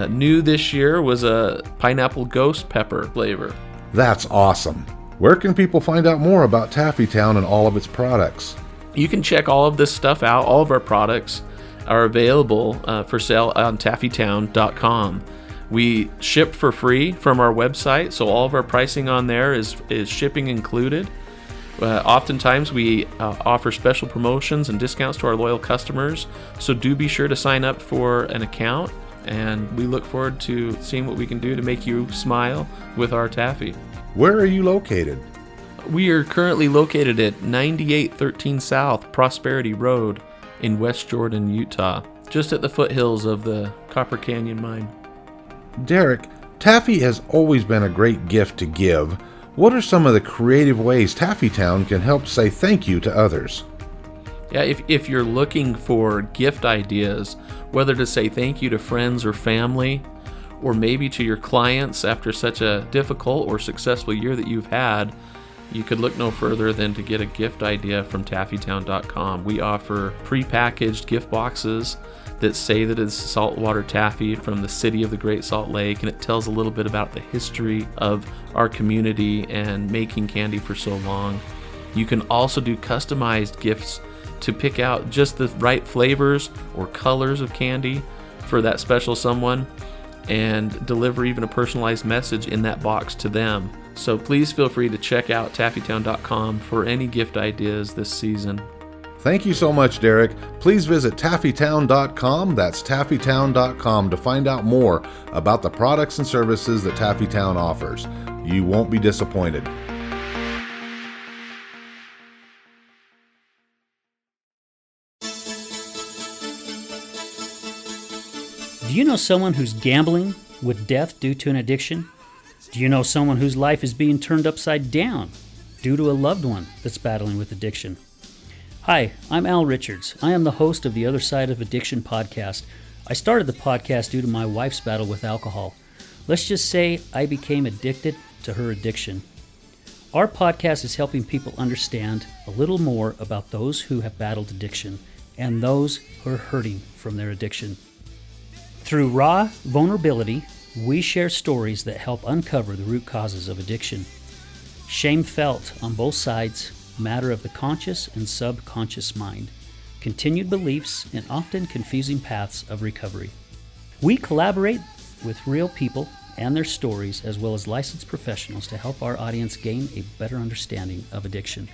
New this year was a pineapple ghost pepper flavor. That's awesome. Where can people find out more about Taffytown and all of its products? You can check all of this stuff out. All of our products are available for sale on taffytown.com. We ship for free from our website, so all of our pricing on there is shipping included. Oftentimes we offer special promotions and discounts to our loyal customers, so do be sure to sign up for an account, and we look forward to seeing what we can do to make you smile with our taffy. Where are you located? We are currently located at 9813 South Prosperity Road in West Jordan, Utah, just at the foothills of the Copper Canyon mine. Derek, taffy has always been a great gift to give. What are some of the creative ways Taffytown can help say thank you to others? Yeah, if you're looking for gift ideas, whether to say thank you to friends or family, or maybe to your clients after such a difficult or successful year that you've had, you could look no further than to get a gift idea from taffytown.com. We offer pre-packaged gift boxes that say that it's saltwater taffy from the city of the Great Salt Lake, and it tells a little bit about the history of our community and making candy for so long. You can also do customized gifts to pick out just the right flavors or colors of candy for that special someone, and deliver even a personalized message in that box to them. So please feel free to check out taffytown.com for any gift ideas this season. Thank you so much, Derek. Please visit taffytown.com. That's taffytown.com to find out more about the products and services that Taffytown offers. You won't be disappointed. Do you know someone who's gambling with death due to an addiction? Do you know someone whose life is being turned upside down due to a loved one that's battling with addiction? Hi, I'm Al Richards. I am the host of the Other Side of Addiction podcast. I started the podcast due to my wife's battle with alcohol. Let's just say I became addicted to her addiction. Our podcast is helping people understand a little more about those who have battled addiction and those who are hurting from their addiction. Through raw vulnerability, we share stories that help uncover the root causes of addiction. Shame felt on both sides, matter of the conscious and subconscious mind, continued beliefs, and often confusing paths of recovery. We collaborate with real people and their stories, as well as licensed professionals, to help our audience gain a better understanding of addiction.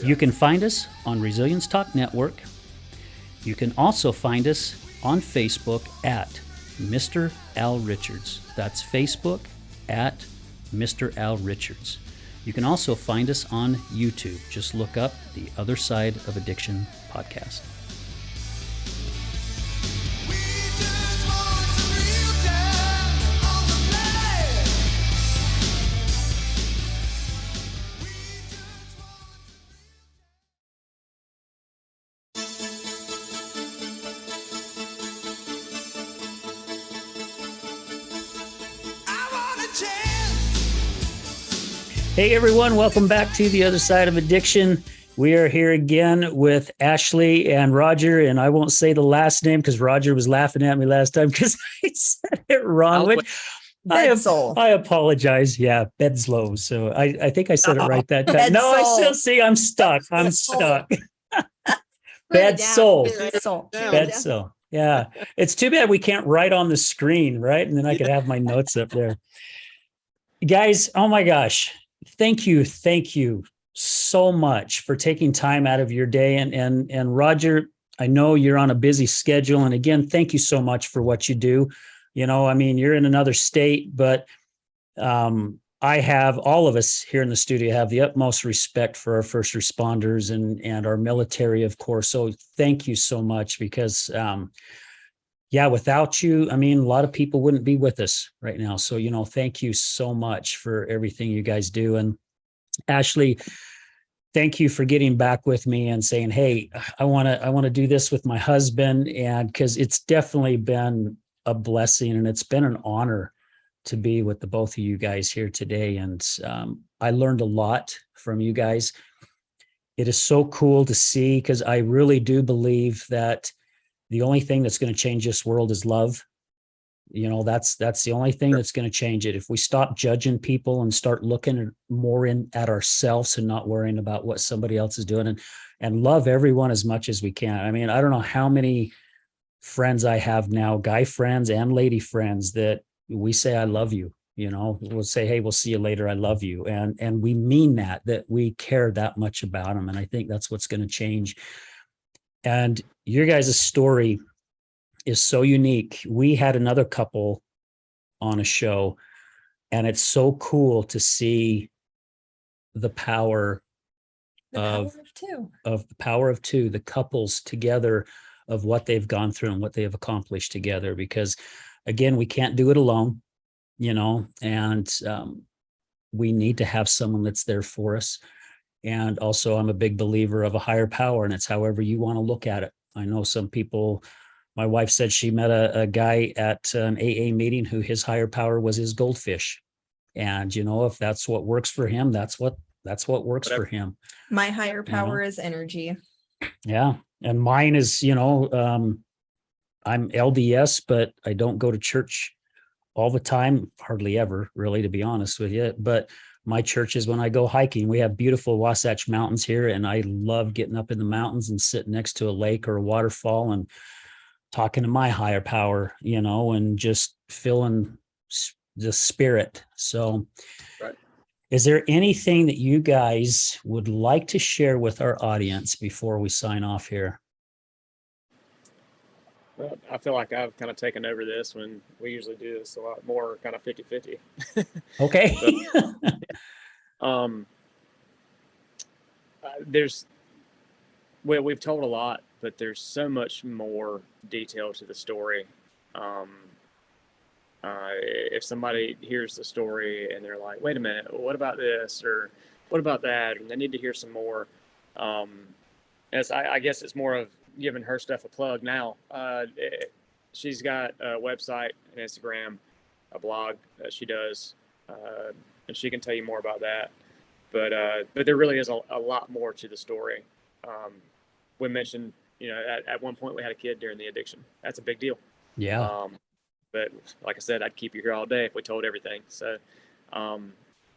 You can find us on Resilience Talk Network. You can also find us on Facebook at Mr. Al Richards. That's Facebook at Mr. Al Richards. You can also find us on YouTube. Just look up the Other Side of Addiction podcast. Hey everyone, welcome back to the Other Side of Addiction. We are here again with Ashley and Roger, and I won't say the last name because Roger was laughing at me last time because I said it wrong. I apologize. Yeah, Bedslove. So I think I said it right that time. No, I still see I'm stuck. I'm stuck. Bedsoul. Yeah. It's too bad we can't write on the screen, right? And then I could have my notes up there. Guys, oh my gosh. Thank you so much for taking time out of your day. And Roger, I know you're on a busy schedule. And again, thank you so much for what you do. You know, I mean, you're in another state, but I have, all of us here in the studio have the utmost respect for our first responders and our military, of course. So thank you so much because, without you, I mean, a lot of people wouldn't be with us right now. So, thank you so much for everything you guys do. And Ashley, thank you for getting back with me and saying, hey, I want to do this with my husband. And because it's definitely been a blessing and it's been an honor to be with the both of you guys here today. And I learned a lot from you guys. It is so cool to see, because I really do believe that the only thing that's going to change this world is love. That's the only thing that's going to change it. If we stop judging people and start looking more at ourselves and not worrying about what somebody else is doing, and love everyone as much as we can. I mean, I don't know how many friends I have now, guy friends and lady friends, that we say, I love you. We'll say, hey, we'll see you later, I love you, and we mean that we care that much about them. And I think that's what's going to change. And your guys' story is so unique. We had another couple on a show, and it's so cool to see the power of the power of two, the couples together, of what they've gone through and what they have accomplished together. Because again, we can't do it alone, and we need to have someone that's there for us. And also, I'm a big believer of a higher power, and it's however you want to look at it. I know some people, my wife said she met a guy at an AA meeting who his higher power was his goldfish. And, if that's what works for him, that's what works for him. My higher power is energy. Yeah. And mine is, I'm LDS, but I don't go to church all the time, hardly ever, really, to be honest with you. But my church is when I go hiking. We have beautiful Wasatch Mountains here, and I love getting up in the mountains and sitting next to a lake or a waterfall and talking to my higher power, and just feeling the spirit. So, right. Is there anything that you guys would like to share with our audience before we sign off here? Well, I feel like I've kind of taken over this when we usually do this a lot more kind of 50-50. Okay. We've told a lot, but there's so much more detail to the story. If somebody hears the story and they're like, wait a minute, what about this? Or what about that? And they need to hear some more. I guess it's more of giving her stuff a plug now. She's got a website, an Instagram, a blog that she does, and she can tell you more about that. But there really is a lot more to the story. We mentioned, at one point we had a kid during the addiction. That's a big deal. Yeah. But like I said, I'd keep you here all day if we told everything. So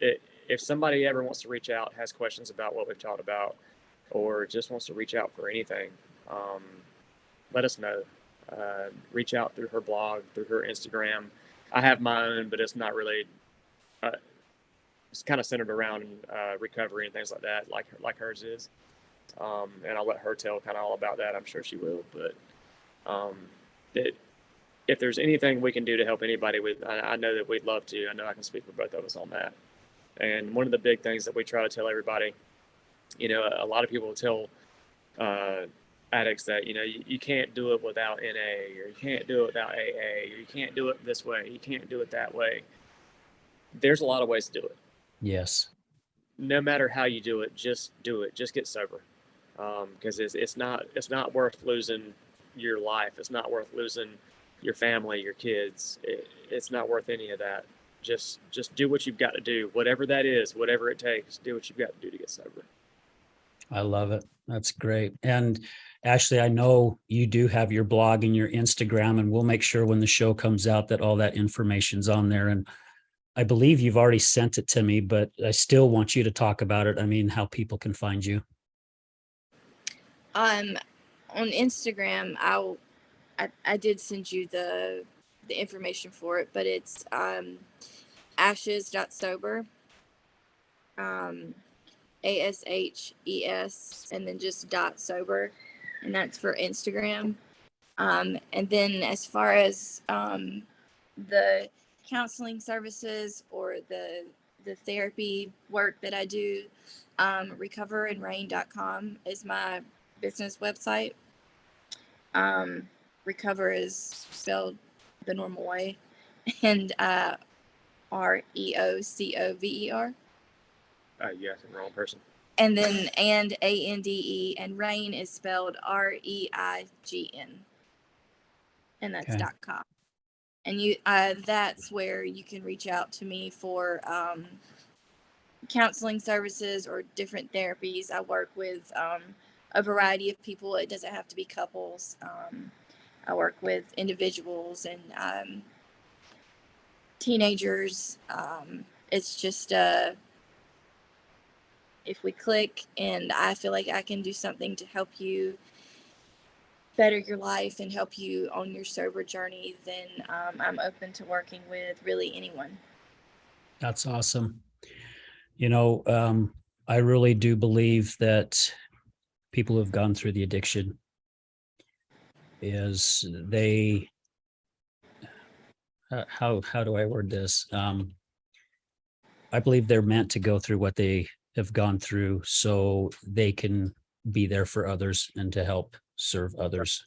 if somebody ever wants to reach out, has questions about what we've talked about, or just wants to reach out for anything, let us know. Reach out through her blog, through her Instagram. I have my own, but it's not really, it's kind of centered around recovery and things like that, like hers is. And I'll let her tell kind of all about that. I'm sure she will. But if there's anything we can do to help anybody with, I know that we'd love to. I know I can speak for both of us on that. And one of the big things that we try to tell everybody, a lot of people tell addicts that, you can't do it without NA, or you can't do it without AA, or you can't do it this way, you can't do it that way. There's a lot of ways to do it. Yes. No matter how you do it, just do it. Just get sober. Because it's not worth losing your life. It's not worth losing your family, your kids. It's not worth any of that. Just do what you've got to do, whatever that is, whatever it takes. Do what you've got to do to get sober. I love it. That's great. And Ashley, I know you do have your blog and your Instagram, and we'll make sure when the show comes out that all that information's on there. And I believe you've already sent it to me, but I still want you to talk about it. I mean, how people can find you. On Instagram, I did send you the information for it, but it's ashes.sober, ASHES, and then just .sober, and that's for Instagram. And then as far as the counseling services or the therapy work that I do, recoverycenters.com is my business website. Recover is spelled the normal way, and REOCOVER. Yes, I'm the wrong person. And then ANDE, and RAIN is spelled REIGN, and that's Okay. .com. And that's where you can reach out to me for counseling services or different therapies. I work with a variety of people. It doesn't have to be couples. I work with individuals and teenagers. It's just if we click and I feel like I can do something to help you better your life and help you on your sober journey, then I'm open to working with really anyone. That's awesome. I really do believe that people who have gone through the addiction how do I word this? I believe they're meant to go through what they have gone through so they can be there for others and to help serve others,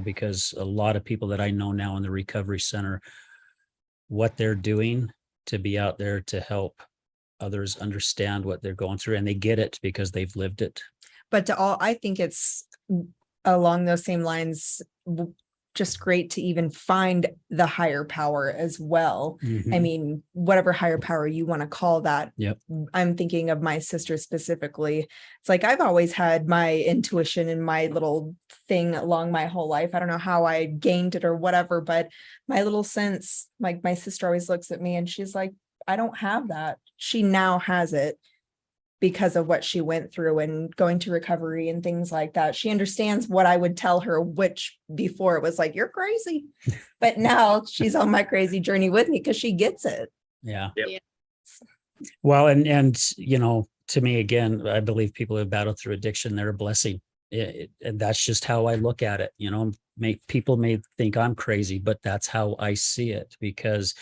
because a lot of people that I know now in the recovery center, what they're doing to be out there to help others understand what they're going through, and they get it because they've lived it. But I think it's along those same lines, just great to even find the higher power as well. Mhm. I mean, whatever higher power you want to call that. Yep. I'm thinking of my sister specifically. It's like I've always had my intuition and my little thing along my whole life. I don't know how I gained it or whatever, but my little sense, like my sister always looks at me and she's like, I don't have that. She now has it because of what she went through and going to recovery and things like that. She understands what I would tell her, which before it was like, you're crazy. But now she's on my crazy journey with me because she gets it. Yeah. Yep. Yeah. Well, and to me, again, I believe people who have battled through addiction, they're a blessing. And that's just how I look at it. People may think I'm crazy, but that's how I see it, because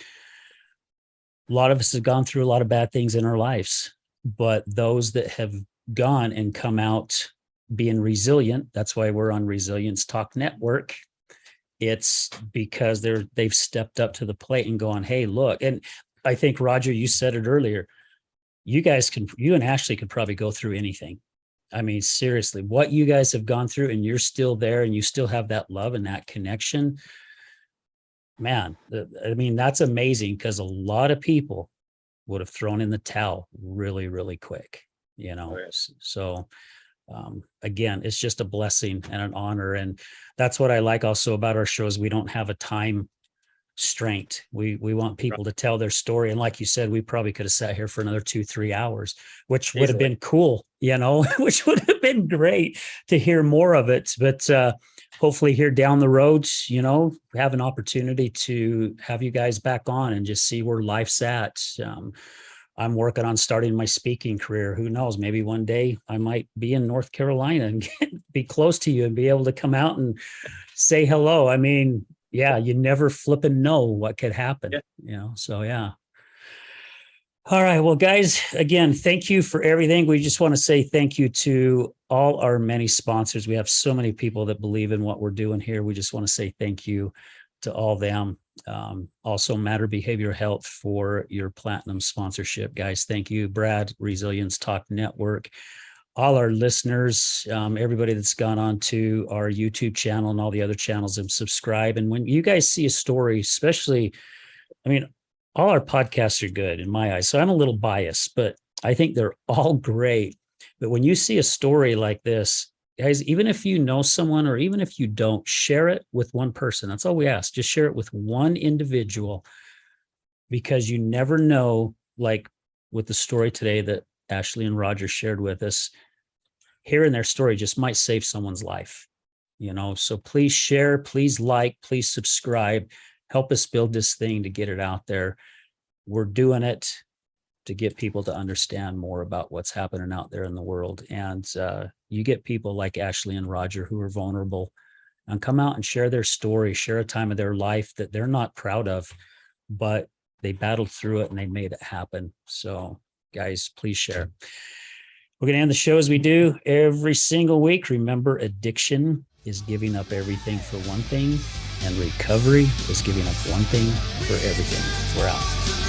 a lot of us have gone through a lot of bad things in our lives. But those that have gone and come out being resilient, that's why we're on Resilience Talk Network. It's because they've stepped up to the plate and gone, hey, look. And I think, Roger, you said it earlier. You and Ashley could probably go through anything. I mean, seriously, what you guys have gone through, and you're still there and you still have that love and that connection. Man, I mean, that's amazing, because a lot of people would have thrown in the towel really, really quick, So again, it's just a blessing and an honor. And that's what I like also about our shows. We don't have a time strength. We want people to tell their story. And like you said, we probably could have sat here for another 2-3 hours, which would have been cool, which would have been great to hear more of it. But hopefully here down the road, have an opportunity to have you guys back on and just see where life's at. I'm working on starting my speaking career. Who knows? Maybe one day I might be in North Carolina and be close to you and be able to come out and say hello. I mean, yeah, you never flipping know what could happen, so yeah. All right. Well, guys, again, thank you for everything. We just want to say thank you to all our many sponsors. We have so many people that believe in what we're doing here. We just want to say thank you to all them. Also, Matter Behavioral Health for your platinum sponsorship, guys. Thank you, Brad, Resilience Talk Network, all our listeners, everybody that's gone on to our YouTube channel and all the other channels, and subscribe. And when you guys see a story, especially, all our podcasts are good in my eyes. So I'm a little biased, but I think they're all great. But when you see a story like this, guys, even if you know someone or even if you don't, share it with one person. That's all we ask. Just share it with one individual, because you never know, like with the story today that Ashley and Roger shared with us, hearing their story just might save someone's life, So please share, please like, please subscribe. Help us build this thing to get it out there. We're doing it to get people to understand more about what's happening out there in the world. And you get people like Ashley and Roger who are vulnerable and come out and share their story, share a time of their life that they're not proud of, but they battled through it and they made it happen. So guys, please share. We're going to end the show as we do every single week. Remember, addiction is giving up everything for one thing, and recovery is giving up one thing for everything. We're out.